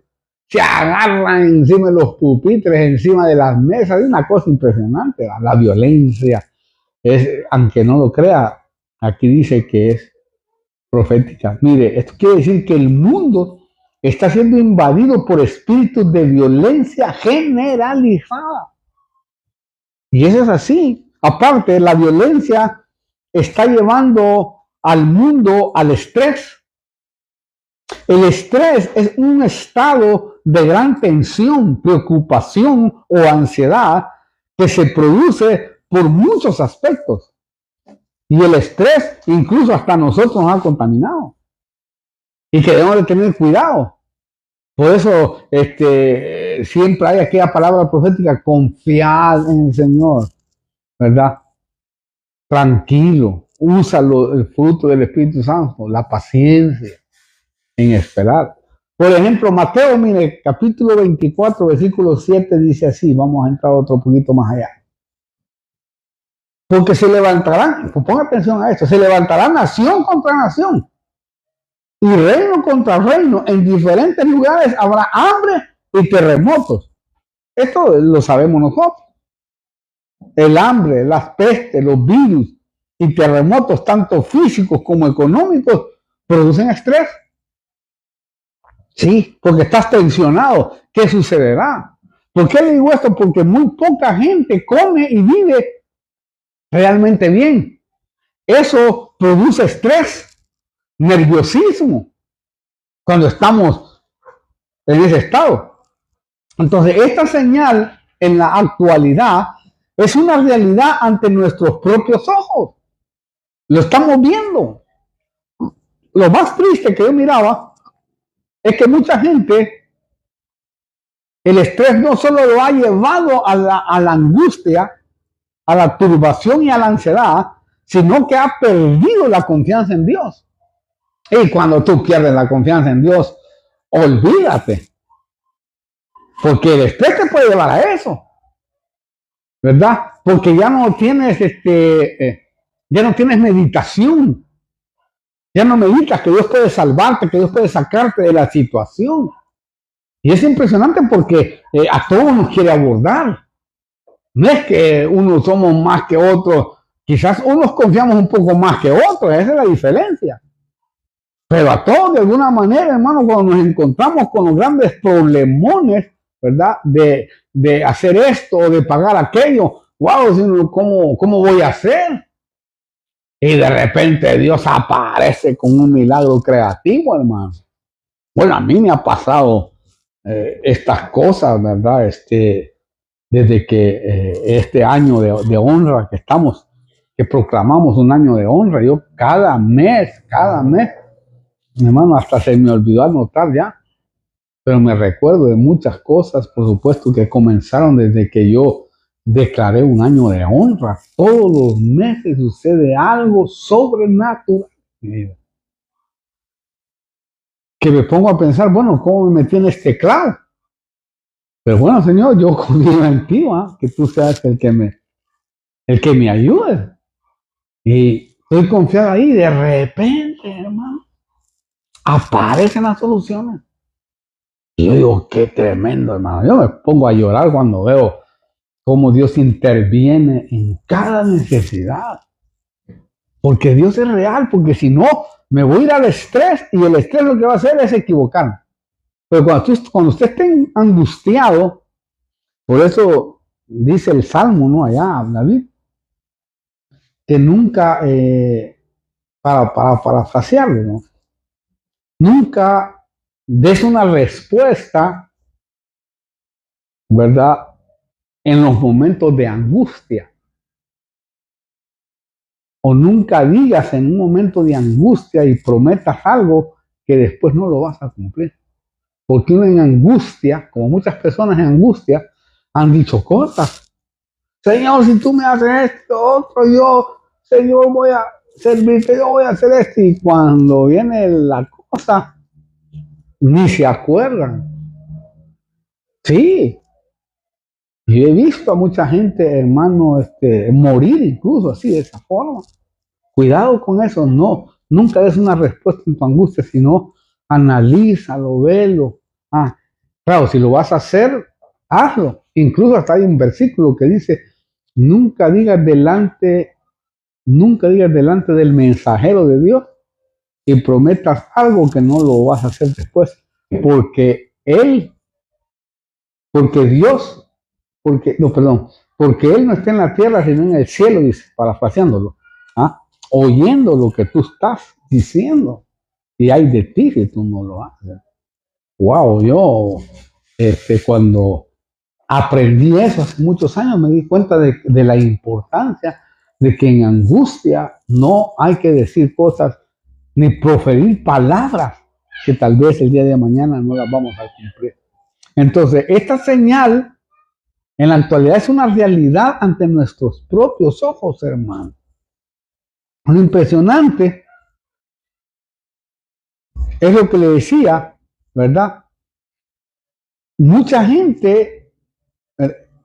se agarran encima de los pupitres, encima de las mesas, es una cosa impresionante, la violencia, es, aunque no lo crea, aquí dice que es profética. Mire, esto quiere decir que el mundo está siendo invadido por espíritus de violencia generalizada. Y eso es así. Aparte, la violencia está llevando al mundo al estrés. El estrés es un estado de gran tensión, preocupación o ansiedad que se produce por muchos aspectos. Y el estrés incluso hasta nosotros nos ha contaminado. Y que debemos de tener cuidado. Por eso siempre hay aquella palabra profética, confiad en el Señor, ¿verdad? Tranquilo, úsalo, el fruto del Espíritu Santo, la paciencia en esperar. Por ejemplo, Mateo, mire, capítulo 24, versículo 7 dice así, vamos a entrar otro poquito más allá. Porque se levantarán, pues ponga atención a esto, se levantará nación contra nación y reino contra reino. En diferentes lugares habrá hambre y terremotos. Esto lo sabemos nosotros. El hambre, las pestes, los virus y terremotos, tanto físicos como económicos, producen estrés. Sí, porque estás tensionado. ¿Qué sucederá? ¿Por qué le digo esto? Porque muy poca gente come y vive realmente bien. Eso produce estrés, nerviosismo, cuando estamos en ese estado. Entonces, esta señal en la actualidad es una realidad ante nuestros propios ojos. Lo estamos viendo. Lo más triste que yo miraba es que mucha gente, el estrés no solo lo ha llevado a la angustia, a la turbación y a la ansiedad, sino que ha perdido la confianza en Dios. Y cuando tú pierdes la confianza en Dios, olvídate. Porque el estrés te puede llevar a eso, ¿verdad? Porque ya no tienes ya no tienes meditación. Ya no meditas que Dios puede salvarte, que Dios puede sacarte de la situación. Y es impresionante porque a todos nos quiere abordar. No es que unos somos más que otros. Quizás unos confiamos un poco más que otros. Esa es la diferencia. Pero a todos, de alguna manera, hermano, cuando nos encontramos con los grandes problemones, ¿verdad? De hacer esto o de pagar aquello. Wow, ¿cómo voy a hacer? Y de repente Dios aparece con un milagro creativo, hermano. Bueno, a mí me ha pasado estas cosas, ¿verdad? Desde que este año de honra que estamos, que proclamamos un año de honra, yo cada mes, hermano, hasta se me olvidó anotar ya, pero me recuerdo de muchas cosas, por supuesto, que comenzaron desde que yo declaré un año de honra. Todos los meses sucede algo sobrenatural. Que me pongo a pensar, bueno, ¿cómo me metí en este clavo? Pero bueno, Señor, yo confío en ti, que tú seas el que me ayude. Y estoy confiado ahí, de repente, hermano, aparecen las soluciones. Y yo digo, qué tremendo, hermano. Yo me pongo a llorar cuando veo cómo Dios interviene en cada necesidad. Porque Dios es real, porque si no, me voy a ir al estrés y el estrés lo que va a hacer es equivocarme. Pero cuando usted esté angustiado, por eso dice el Salmo, ¿no? Allá, David, que nunca para parafrasearlo, ¿no? Nunca des una respuesta, ¿verdad?, en los momentos de angustia. O nunca digas en un momento de angustia y prometas algo que después no lo vas a cumplir. Porque uno en angustia, como muchas personas en angustia, han dicho cosas. Señor, si tú me haces esto, otro, yo, Señor, voy a servirte, yo voy a hacer esto. Y cuando viene la cosa, ni se acuerdan. Sí, yo he visto a mucha gente, hermano, morir incluso así, de esa forma. Cuidado con eso, no, nunca des una respuesta en tu angustia, sino analízalo, velo. Claro, si lo vas a hacer, hazlo. Incluso hasta hay un versículo que dice, nunca digas delante del mensajero de Dios y prometas algo que no lo vas a hacer después, porque porque Él no está en la tierra, sino en el cielo, dice, parafraseándolo, oyendo lo que tú estás diciendo, y hay de ti si tú no lo haces. Wow, yo cuando aprendí eso hace muchos años me di cuenta de la importancia de que en angustia no hay que decir cosas ni proferir palabras que tal vez el día de mañana no las vamos a cumplir. Entonces, esta señal en la actualidad es una realidad ante nuestros propios ojos, hermano. Lo impresionante es lo que le decía, ¿verdad? Mucha gente,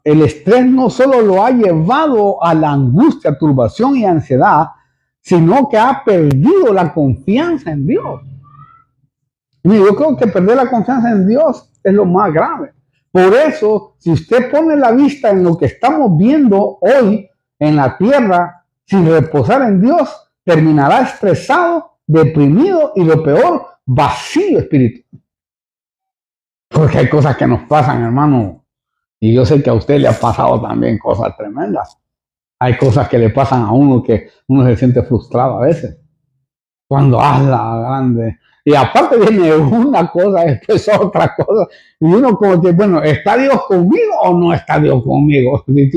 el estrés no solo lo ha llevado a la angustia, turbación y ansiedad, sino que ha perdido la confianza en Dios. Y yo creo que perder la confianza en Dios es lo más grave. Por eso, si usted pone la vista en lo que estamos viendo hoy en la tierra, sin reposar en Dios, terminará estresado, deprimido y lo peor, vacío espiritual. Porque hay cosas que nos pasan, hermano, y yo sé que a usted le ha pasado también cosas tremendas. Hay cosas que le pasan a uno que uno se siente frustrado a veces. Cuando habla grande. Y aparte viene una cosa, después otra cosa. Y uno como que, bueno, ¿está Dios conmigo o no está Dios conmigo? ¿Me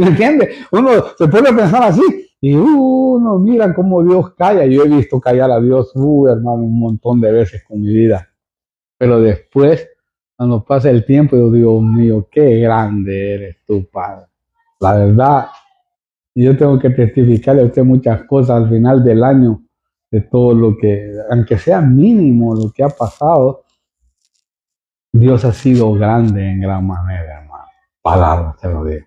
entiende? Uno se puede pensar así. Y uno mira cómo Dios calla. Yo he visto callar a Dios, hermano, un montón de veces con mi vida. Pero después, cuando pasa el tiempo, yo digo, Dios mío, qué grande eres tú, Padre. La verdad, yo tengo que testificarle a usted muchas cosas al final del año, de todo lo que, aunque sea mínimo lo que ha pasado, Dios ha sido grande en gran manera, hermano. Palabras, te lo digo.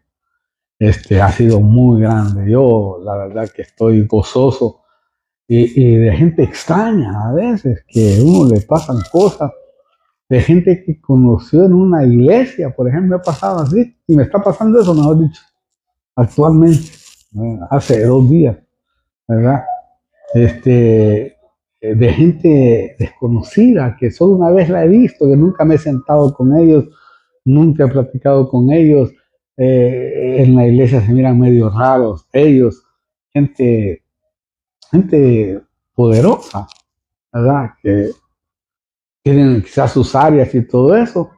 Ha sido muy grande. Yo, la verdad que estoy gozoso y de gente extraña a veces, que a uno le pasan cosas, de gente que conoció en una iglesia, por ejemplo, me ha pasado así, y me está pasando eso, mejor dicho, actualmente, hace 2 días, ¿verdad? De gente desconocida, que solo una vez la he visto, que nunca me he sentado con ellos, nunca he platicado con ellos, en la iglesia se miran medio raros ellos, gente poderosa, ¿verdad? Que tienen quizás sus áreas y todo eso,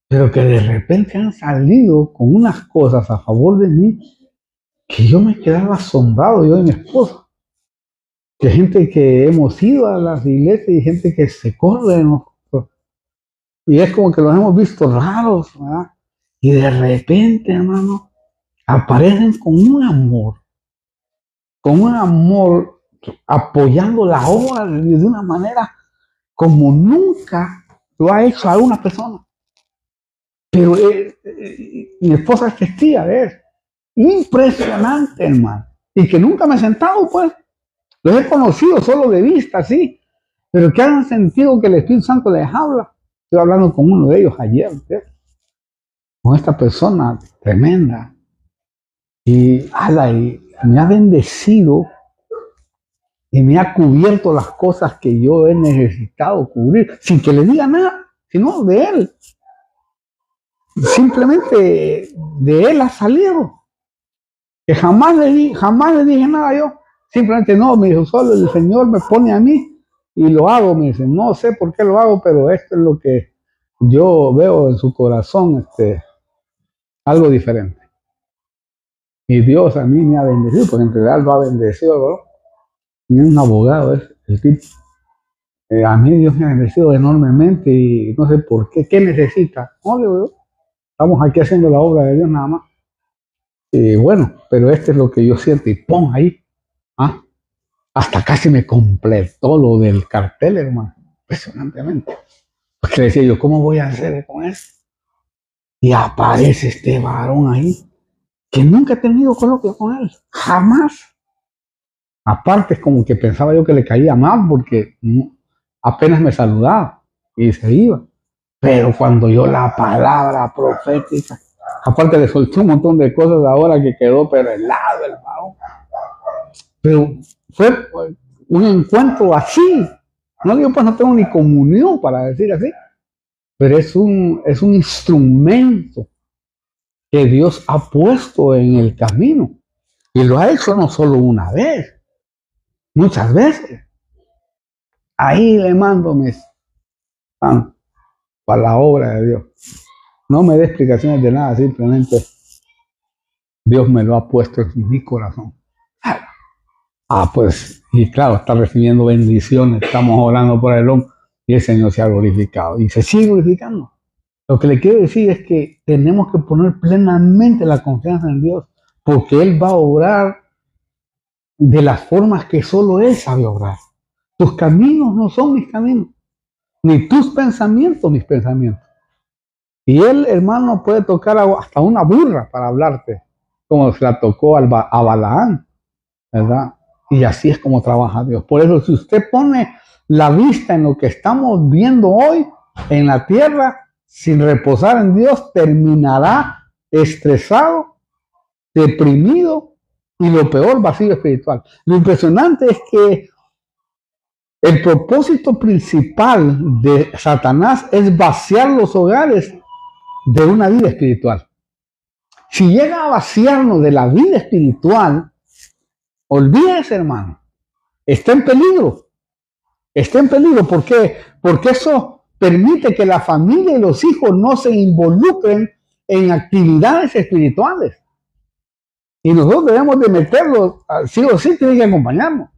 pero que de repente han salido con unas cosas a favor de mí que yo me quedaba asombrado, yo y mi esposa. Que gente que hemos ido a las iglesias y gente que se corre, ¿no? Y es como que los hemos visto raros, ¿verdad? Y de repente, hermano, aparecen con un amor, apoyando la obra de Dios de una manera como nunca lo ha hecho alguna persona. Pero mi esposa es testiga de eso. Impresionante, hermano. Y que nunca me he sentado, pues. Los he conocido solo de vista, sí. Pero que han sentido que el Espíritu Santo les habla. Estoy hablando con uno de ellos ayer, ¿sí? Con esta persona tremenda. Y me ha bendecido y me ha cubierto las cosas que yo he necesitado cubrir, sin que le diga nada, sino de él. Simplemente de él ha salido. Que jamás le dije nada yo. Simplemente no, me dijo, solo el Señor me pone a mí y lo hago, me dice, no sé por qué lo hago, pero esto es lo que yo veo en su corazón, algo diferente. Y Dios a mí me ha bendecido, porque en realidad lo ha bendecido, ¿no? Ni un abogado es el tipo. A mí Dios me ha bendecido enormemente y no sé por qué. ¿Qué necesita? No, digo yo, estamos aquí haciendo la obra de Dios nada más. Y bueno, pero esto es lo que yo siento y pon ahí. ¿Ah? Hasta casi me completó lo del cartel, hermano. Impresionantemente. Porque decía yo, ¿cómo voy a hacer con eso? Y aparece este varón ahí que nunca he tenido coloquio con él. Jamás. Aparte, es como que pensaba yo que le caía mal porque apenas me saludaba y se iba. Pero cuando yo la palabra profética, aparte le solté un montón de cosas ahora que quedó pero helado el varón. Pero fue un encuentro así. No digo, pues no tengo ni comunión para decir así, pero es un instrumento que Dios ha puesto en el camino. Y lo ha hecho no solo una vez, muchas veces. Ahí le mando mis para la obra de Dios. No me dé explicaciones de nada, simplemente Dios me lo ha puesto en mi corazón. Pues, y claro, está recibiendo bendiciones, estamos orando por el hombre y el Señor se ha glorificado y se sigue glorificando. Lo que le quiero decir es que tenemos que poner plenamente la confianza en Dios, porque Él va a obrar de las formas que solo Él sabe obrar. Tus caminos no son mis caminos, ni tus pensamientos mis pensamientos. Y Él, hermano, puede tocar hasta una burra para hablarte, como se la tocó a Balaán, ¿verdad? Y así es como trabaja Dios. Por eso, si usted pone la vista en lo que estamos viendo hoy en la tierra, sin reposar en Dios, terminará estresado, deprimido y lo peor, vacío espiritual. Lo impresionante es que el propósito principal de Satanás es vaciar los hogares de una vida espiritual. Si llega a vaciarnos de la vida espiritual, olvídese, hermano, está en peligro. Está en peligro. ¿Por qué? Porque eso permite que la familia y los hijos no se involucren en actividades espirituales. Y nosotros debemos de meterlos, sí o sí, tienen que acompañarnos.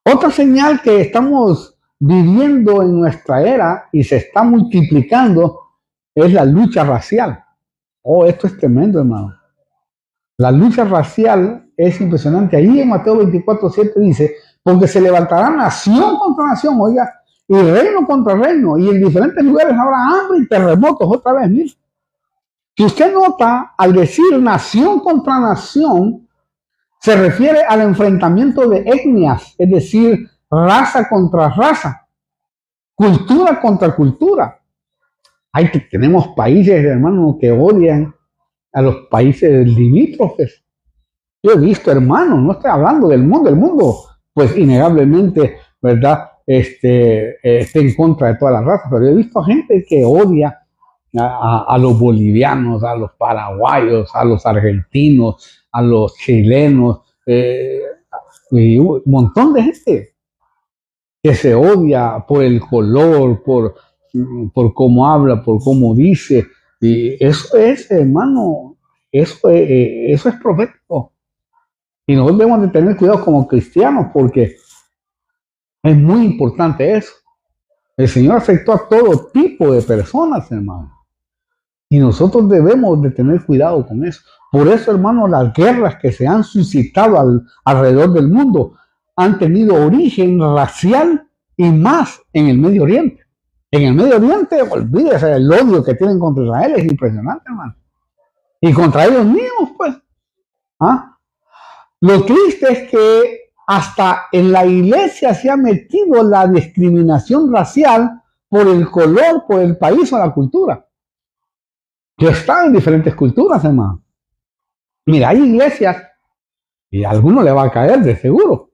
Otra señal que estamos viviendo en nuestra era y se está multiplicando es la lucha racial. Oh, esto es tremendo, hermano. La lucha racial es impresionante. Ahí en Mateo 24:7 dice, porque se levantará nación contra nación, oiga, y reino contra reino, y en diferentes lugares habrá hambre y terremotos, otra vez, mire. Si usted nota, al decir nación contra nación, se refiere al enfrentamiento de etnias, es decir, raza contra raza, cultura contra cultura. Tenemos países, hermanos, que odian a los países limítrofes. Yo he visto, hermanos, no estoy hablando del mundo, pues innegablemente, ¿verdad? Está en contra de todas las razas, pero he visto gente que odia a los bolivianos, a los paraguayos, a los argentinos, a los chilenos, y un montón de gente que se odia por el color, por cómo habla, por cómo dice, y eso es, hermano, eso es profético. Y nosotros debemos de tener cuidado como cristianos porque es muy importante eso. El Señor afectó a todo tipo de personas, hermano. Y nosotros debemos de tener cuidado con eso. Por eso, hermano, las guerras que se han suscitado alrededor del mundo han tenido origen racial y más en el Medio Oriente. En el Medio Oriente, olvídese, el odio que tienen contra Israel es impresionante, hermano. Y contra ellos mismos, pues. Lo triste es que hasta en la iglesia se ha metido la discriminación racial por el color, por el país o la cultura. Yo he estado en diferentes culturas, hermano. Mira, hay iglesias, y a alguno le va a caer de seguro,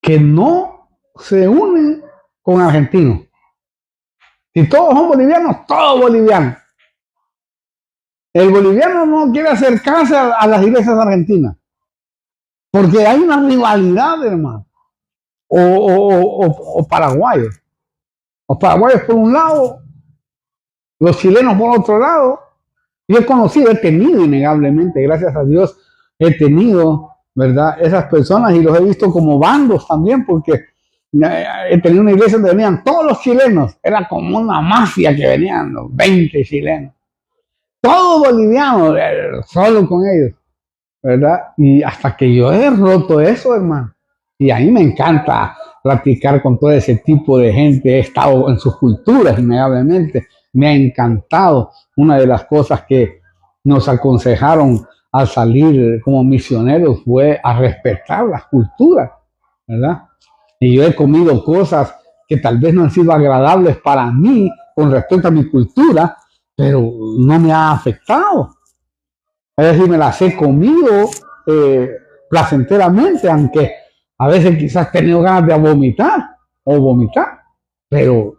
que no se unen con argentinos. Si todos son bolivianos, todos bolivianos. El boliviano no quiere acercarse a las iglesias argentinas. Porque hay una rivalidad, hermano. O paraguayos. Los paraguayos por un lado, los chilenos por otro lado. Yo he conocido, he tenido innegablemente, gracias a Dios, he tenido, ¿verdad? Esas personas y los he visto como bandos también, porque he tenido una iglesia donde venían todos los chilenos. Era como una mafia que venían, los 20 chilenos. Todos bolivianos, solo con ellos, ¿verdad? Y hasta que yo he roto eso, hermano. Y a mí me encanta platicar con todo ese tipo de gente. He estado en sus culturas, innegablemente. Me ha encantado. Una de las cosas que nos aconsejaron al salir como misioneros fue a respetar las culturas, ¿verdad? Y yo he comido cosas que tal vez no han sido agradables para mí con respecto a mi cultura, pero no me ha afectado. Es decir, me las he comido placenteramente, aunque a veces quizás he tenido ganas de vomitar, pero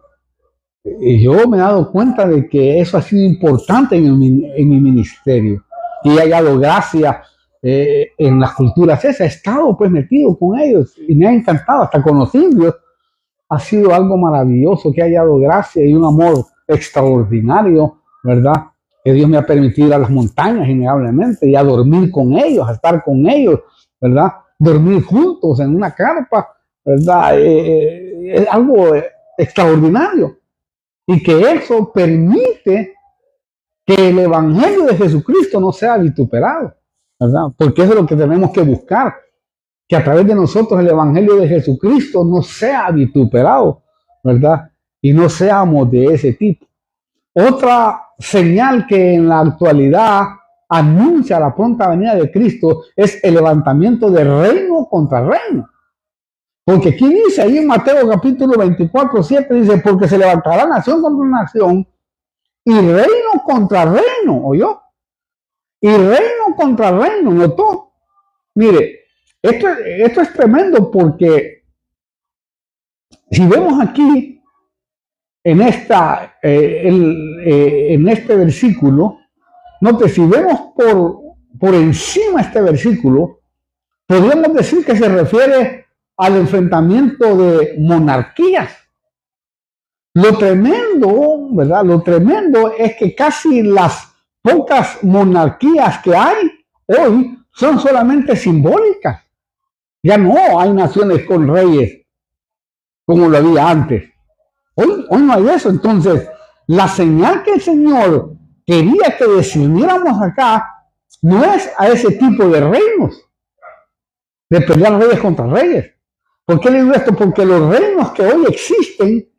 yo me he dado cuenta de que eso ha sido importante en mi ministerio y he hallado gracia en las culturas esas. He estado pues metido con ellos y me ha encantado, hasta conocerlos. Ha sido algo maravilloso, que he hallado gracia y un amor extraordinario, ¿verdad? Que Dios me ha permitido ir a las montañas, innegablemente, y a dormir con ellos, a estar con ellos, ¿verdad? Dormir juntos en una carpa, ¿verdad? Es algo extraordinario. Y que eso permite que el Evangelio de Jesucristo no sea vituperado, ¿verdad? Porque eso es lo que tenemos que buscar, que a través de nosotros el Evangelio de Jesucristo no sea vituperado, ¿verdad? Y no seamos de ese tipo. Otra señal que en la actualidad anuncia la pronta venida de Cristo es el levantamiento de reino contra reino. Porque aquí dice, ahí en Mateo capítulo 24, 7, dice, porque se levantará nación contra nación y reino contra reino, ¿oyó? Y reino contra reino, ¿notó? Mire, esto es tremendo porque si vemos aquí en este versículo, note, si vemos por encima este versículo, podríamos decir que se refiere al enfrentamiento de monarquías. Lo tremendo, ¿verdad? Lo tremendo es que casi las pocas monarquías que hay hoy son solamente simbólicas. Ya no hay naciones con reyes como lo había antes. Hoy no hay eso. Entonces, la señal que el Señor quería que decidiéramos acá no es a ese tipo de reinos, de pelear reyes contra reyes. ¿Por qué le digo esto? Porque los reinos que hoy existen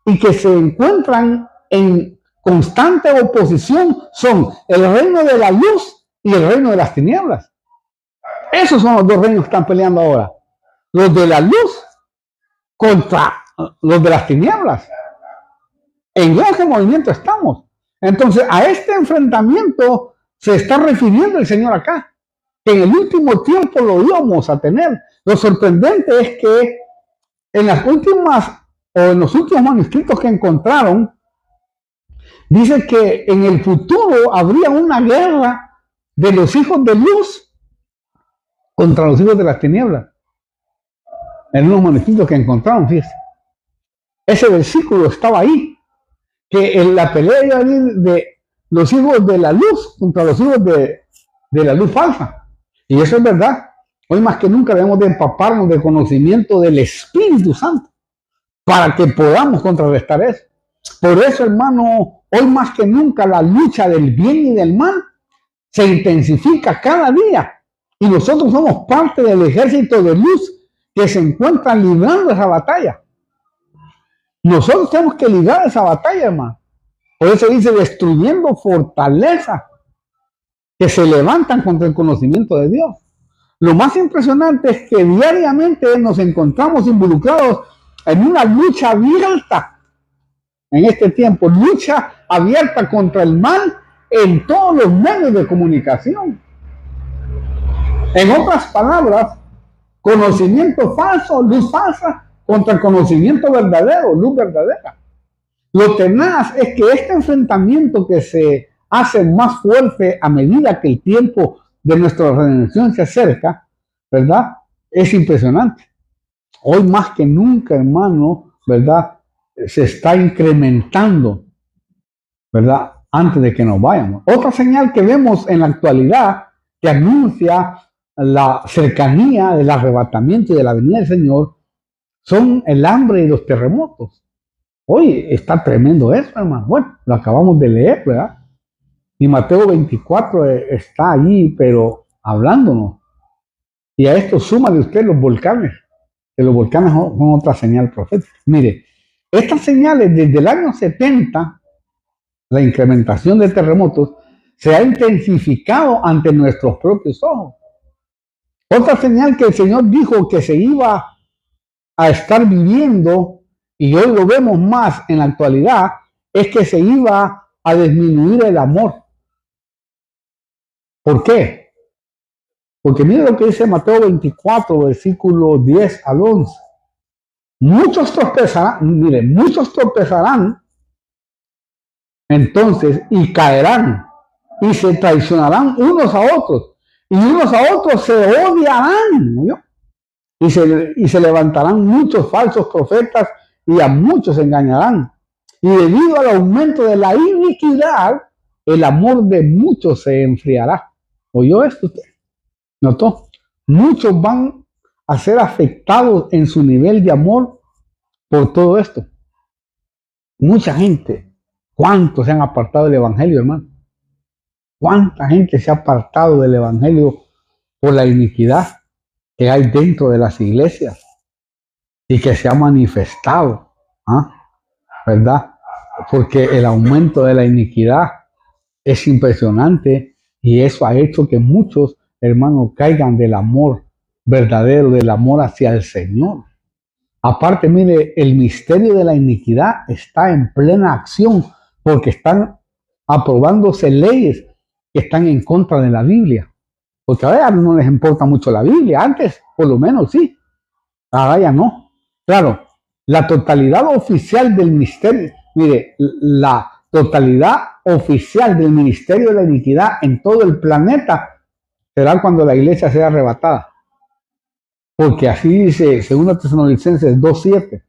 y que se encuentran en constante oposición son el reino de la luz y el reino de las tinieblas. Esos son los dos reinos que están peleando ahora. Los de la luz contra los de las tinieblas. En ese movimiento estamos. Entonces, a este enfrentamiento se está refiriendo el Señor acá, que en el último tiempo lo íbamos a tener. Lo sorprendente es que en los últimos manuscritos que encontraron, dice que en el futuro habría una guerra de los hijos de luz contra los hijos de las tinieblas. En unos manuscritos que encontraron, fíjese. Ese versículo estaba ahí, que en la pelea de los hijos de la luz contra los hijos de la luz falsa. Y eso es verdad. Hoy más que nunca debemos de empaparnos de conocimiento del Espíritu Santo para que podamos contrarrestar eso. Por eso, hermano, hoy más que nunca la lucha del bien y del mal se intensifica cada día. Y nosotros somos parte del ejército de luz que se encuentra librando esa batalla. Nosotros tenemos que librar esa batalla, hermano. Por eso dice, destruyendo fortalezas que se levantan contra el conocimiento de Dios. Lo más impresionante es que diariamente nos encontramos involucrados en una lucha abierta en este tiempo, lucha abierta contra el mal en todos los medios de comunicación. En otras palabras, conocimiento falso, luz falsa, contra el conocimiento verdadero, luz verdadera. Lo tenaz es que este enfrentamiento que se hace más fuerte a medida que el tiempo de nuestra redención se acerca, ¿verdad? Es impresionante. Hoy más que nunca, hermano, ¿verdad? Se está incrementando, ¿verdad? Antes de que nos vayamos. Otra señal que vemos en la actualidad que anuncia la cercanía del arrebatamiento y de la venida del Señor son el hambre y los terremotos. Hoy está tremendo eso, hermano. Bueno, lo acabamos de leer, ¿verdad? Y Mateo 24 está allí, pero hablándonos. Y a esto súmale usted los volcanes, que los volcanes son otra señal profética. Mire, estas señales desde el año 70, la incrementación de terremotos, se ha intensificado ante nuestros propios ojos. Otra señal que el Señor dijo que se iba a estar viviendo, y hoy lo vemos más en la actualidad, es que se iba a disminuir el amor. ¿Por qué? Porque mire lo que dice Mateo 24, versículo 10 al 11. Muchos tropezarán entonces y caerán y se traicionarán unos a otros y unos a otros se odiarán, ¿no? Y se levantarán muchos falsos profetas y a muchos engañarán. Y debido al aumento de la iniquidad, el amor de muchos se enfriará. ¿Oyó esto usted? ¿Notó? Muchos van a ser afectados en su nivel de amor por todo esto. Mucha gente. ¿Cuántos se han apartado del Evangelio, hermano? ¿Cuánta gente se ha apartado del Evangelio por la iniquidad que hay dentro de las iglesias y que se ha manifestado? ¿Verdad? Porque el aumento de la iniquidad es impresionante y eso ha hecho que muchos hermanos caigan del amor verdadero, del amor hacia el Señor. Aparte, mire, el misterio de la iniquidad está en plena acción porque están aprobándose leyes que están en contra de la Biblia. Porque ahora no les importa mucho la Biblia, antes por lo menos sí, ahora ya no. Claro, la totalidad oficial del misterio, mire, la totalidad oficial del ministerio de la iniquidad en todo el planeta será cuando la iglesia sea arrebatada. Porque así dice 2 Tesalonicenses 2:7.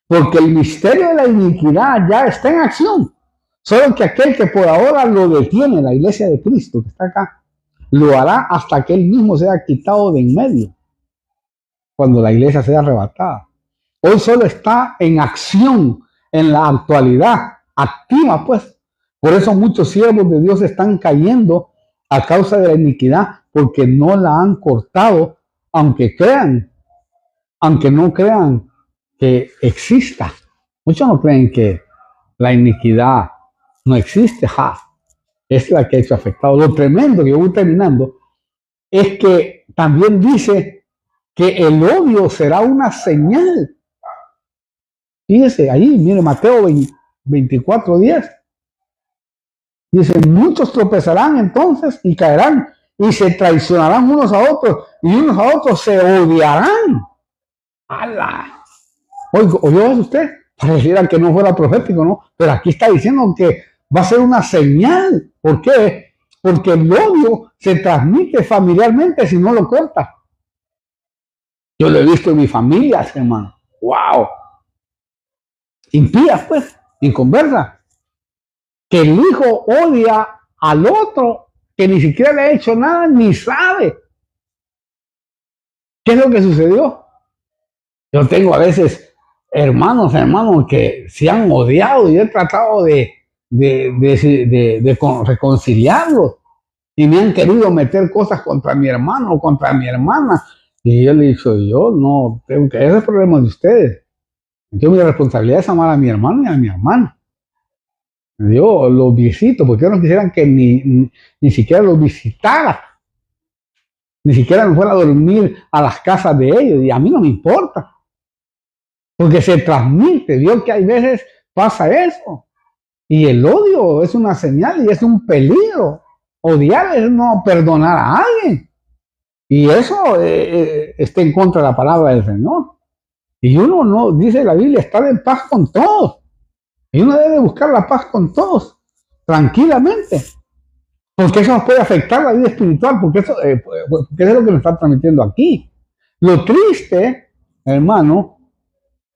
Porque el misterio de la iniquidad ya está en acción. Solo que aquel que por ahora lo detiene, la iglesia de Cristo que está acá, lo hará hasta que él mismo sea quitado de en medio, cuando la iglesia sea arrebatada. Hoy solo está en acción, en la actualidad, activa pues. Por eso muchos siervos de Dios están cayendo a causa de la iniquidad, porque no la han cortado, aunque no crean que exista. Muchos no creen que la iniquidad no existe. Es la que ha hecho afectado. Lo tremendo que yo voy terminando es que también dice que el odio será una señal. Fíjese ahí, mire Mateo 24:10. Dice, muchos tropezarán entonces y caerán y se traicionarán unos a otros y unos a otros se odiarán. ¡Hala! ¿Oyó eso usted? Pareciera que no fuera profético, ¿no? Pero aquí está diciendo que va a ser una señal. ¿Por qué? Porque el odio se transmite familiarmente si no lo corta. Yo lo he visto en mi familia, hermano. ¡Wow! Impías, pues, inconversas. Que el hijo odia al otro que ni siquiera le ha hecho nada ni sabe. ¿Qué es lo que sucedió? Yo tengo a veces hermanos que se han odiado y he tratado de reconciliarlos y me han querido meter cosas contra mi hermano o contra mi hermana. Y yo le he dicho, yo no tengo que, ese es el problema de ustedes. Yo mi responsabilidad es amar a mi hermano y a mi hermana. Yo los visito porque ellos no quisieran que ni siquiera los visitara. Ni siquiera me fuera a dormir a las casas de ellos. Y a mí no me importa. Porque se transmite. Vio que hay veces pasa eso. Y el odio es una señal y es un peligro. Odiar es no perdonar a alguien. Y eso está en contra de la palabra del Señor. Y uno no, dice la Biblia, estar en paz con todos. Y uno debe buscar la paz con todos, tranquilamente. Porque eso nos puede afectar la vida espiritual, porque eso es lo que nos está transmitiendo aquí. Lo triste, hermano,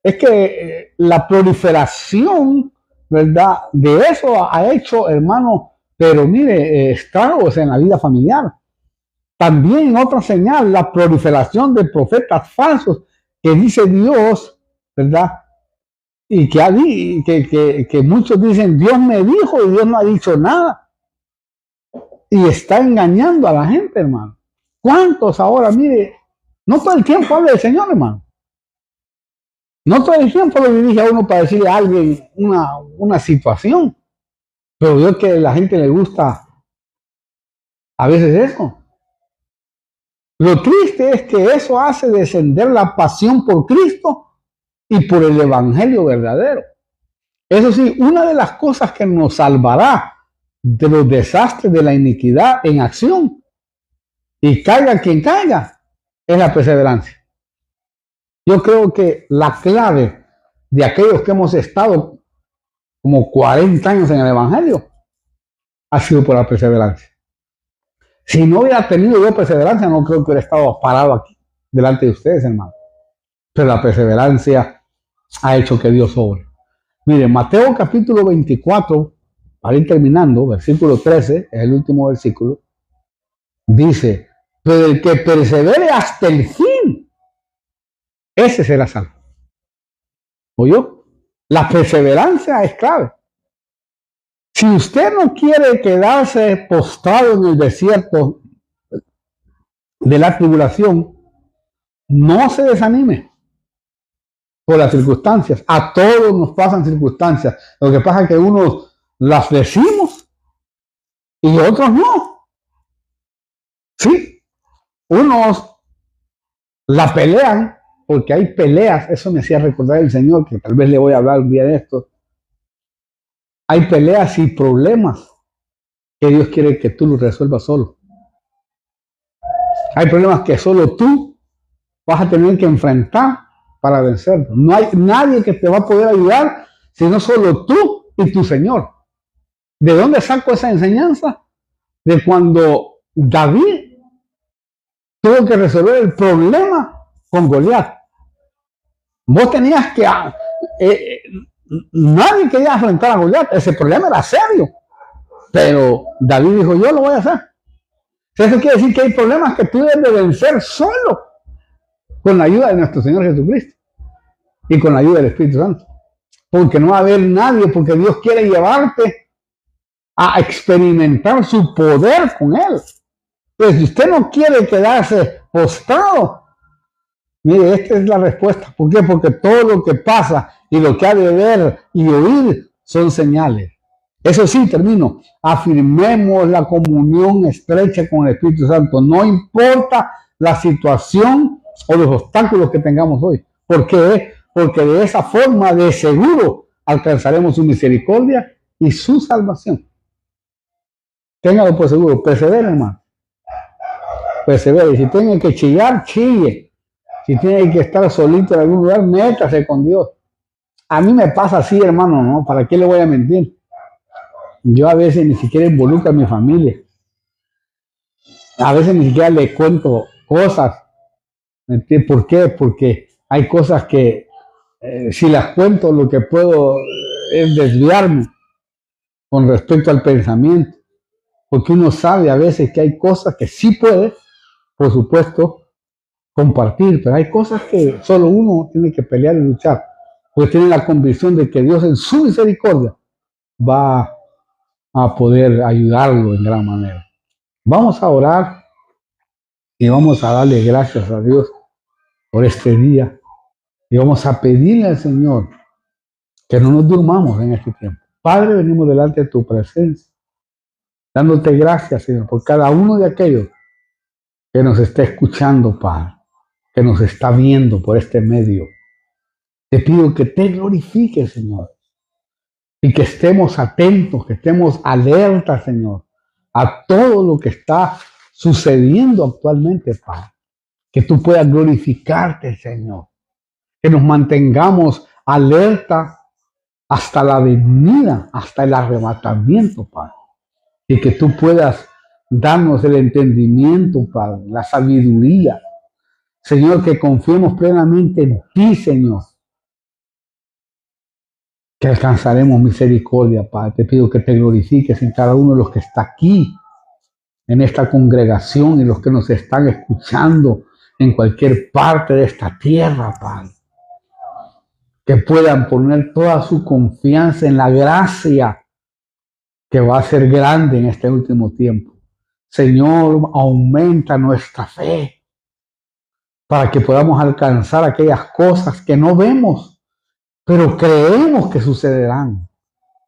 es que la proliferación, ¿verdad?, de eso ha hecho, hermano, pero mire, estragos en la vida familiar. También otra señal, la proliferación de profetas falsos que dice Dios, ¿verdad? Y que muchos dicen, Dios me dijo y Dios no ha dicho nada. Y está engañando a la gente, hermano. ¿Cuántos ahora, mire, no todo el tiempo habla del Señor, hermano? No todo el tiempo lo dirige a uno para decirle a alguien una situación. Pero yo que a la gente le gusta a veces eso. Lo triste es que eso hace descender la pasión por Cristo y por el Evangelio verdadero. Eso sí, una de las cosas que nos salvará de los desastres de la iniquidad en acción, y caiga quien caiga, es la perseverancia. Yo creo que la clave de aquellos que hemos estado como 40 años en el Evangelio ha sido por la perseverancia. Si no hubiera tenido yo perseverancia, no creo que hubiera estado parado aquí delante de ustedes, hermano. Pero la perseverancia ha hecho que Dios obre. Mire, Mateo capítulo 24, para ir terminando, versículo 13, es el último versículo, dice, pero el que persevere hasta el fin, ese será salvo. ¿Oyó? La perseverancia es clave. Si usted no quiere quedarse postrado en el desierto de la tribulación, no se desanime por las circunstancias. A todos nos pasan circunstancias. Lo que pasa es que unos las decimos y otros no. Sí, unos la pelean porque hay peleas. Eso me hacía recordar el Señor, que tal vez le voy a hablar un día de esto. Hay peleas y problemas que Dios quiere que tú los resuelvas solo. Hay problemas que solo tú vas a tener que enfrentar para vencerlo. No hay nadie que te va a poder ayudar, sino solo tú y tu Señor. ¿De dónde saco esa enseñanza? De cuando David tuvo que resolver el problema con Goliat. Vos tenías que... nadie quería enfrentar a Goliat. Ese problema era serio. Pero David dijo, yo lo voy a hacer. Eso quiere decir que hay problemas que tú debes de vencer solo, con la ayuda de nuestro Señor Jesucristo y con la ayuda del Espíritu Santo. Porque no va a haber nadie, porque Dios quiere llevarte a experimentar su poder con Él. Entonces, si usted no quiere quedarse postrado, mire, esta es la respuesta. ¿Por qué? Porque todo lo que pasa y lo que ha de ver y oír son señales. Eso sí, termino. Afirmemos la comunión estrecha con el Espíritu Santo. No importa la situación o los obstáculos que tengamos hoy. ¿Por qué? Porque de esa forma de seguro alcanzaremos su misericordia y su salvación. Téngalo por seguro. Persevere, hermano. Persevere. Y si tiene que chillar, chille. Si tiene que estar solito en algún lugar, métase con Dios. A mí me pasa así, hermano, ¿no? ¿Para qué le voy a mentir? Yo a veces ni siquiera involucro a mi familia. A veces ni siquiera le cuento cosas. ¿Por qué? Porque hay cosas que si las cuento lo que puedo es desviarme con respecto al pensamiento. Porque uno sabe a veces que hay cosas que sí puede, por supuesto, compartir. Pero hay cosas que solo uno tiene que pelear y luchar. Porque tiene la convicción de que Dios en su misericordia va a poder ayudarlo en gran manera. Vamos a orar y vamos a darle gracias a Dios por este día y vamos a pedirle al Señor que no nos durmamos en este tiempo. Padre, venimos delante de tu presencia, dándote gracias, Señor, por cada uno de aquellos que nos está escuchando, Padre, que nos está viendo por este medio. Te pido que te glorifiques, Señor, y que estemos atentos, que estemos alertas, Señor, a todo lo que está sucediendo actualmente, Padre. Que tú puedas glorificarte, Señor. Que nos mantengamos alerta hasta la venida, hasta el arrebatamiento, Padre. Y que tú puedas Danos el entendimiento, Padre, la sabiduría. Señor, que confiemos plenamente en ti, Señor. Que alcanzaremos misericordia, Padre. Te pido que te glorifiques en cada uno de los que está aquí, en esta congregación, y los que nos están escuchando en cualquier parte de esta tierra, Padre. Que puedan poner toda su confianza en la gracia que va a ser grande en este último tiempo. Señor, aumenta nuestra fe para que podamos alcanzar aquellas cosas que no vemos, pero creemos que sucederán.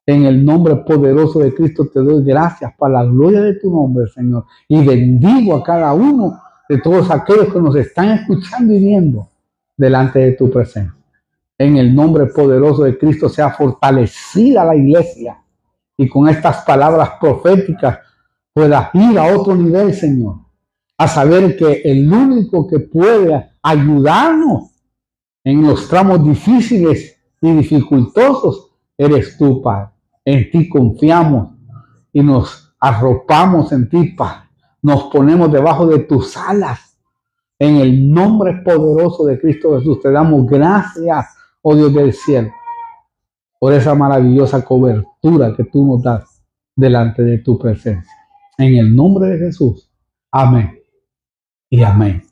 En el nombre poderoso de Cristo te doy gracias para la gloria de tu nombre, Señor. Y bendigo a cada uno de todos aquellos que nos están escuchando y viendo delante de tu presencia. En el nombre poderoso de Cristo sea fortalecida la iglesia. Y con estas palabras proféticas puedas ir a otro nivel, Señor. A saber que el único que puede ayudarnos en los tramos difíciles y dificultosos eres tú, Padre. En ti confiamos y nos arropamos en ti, Padre. Nos ponemos debajo de tus alas. En el nombre poderoso de Cristo Jesús te damos gracias, oh Dios del cielo, por esa maravillosa cobertura que tú nos das delante de tu presencia. En el nombre de Jesús. Amén y amén.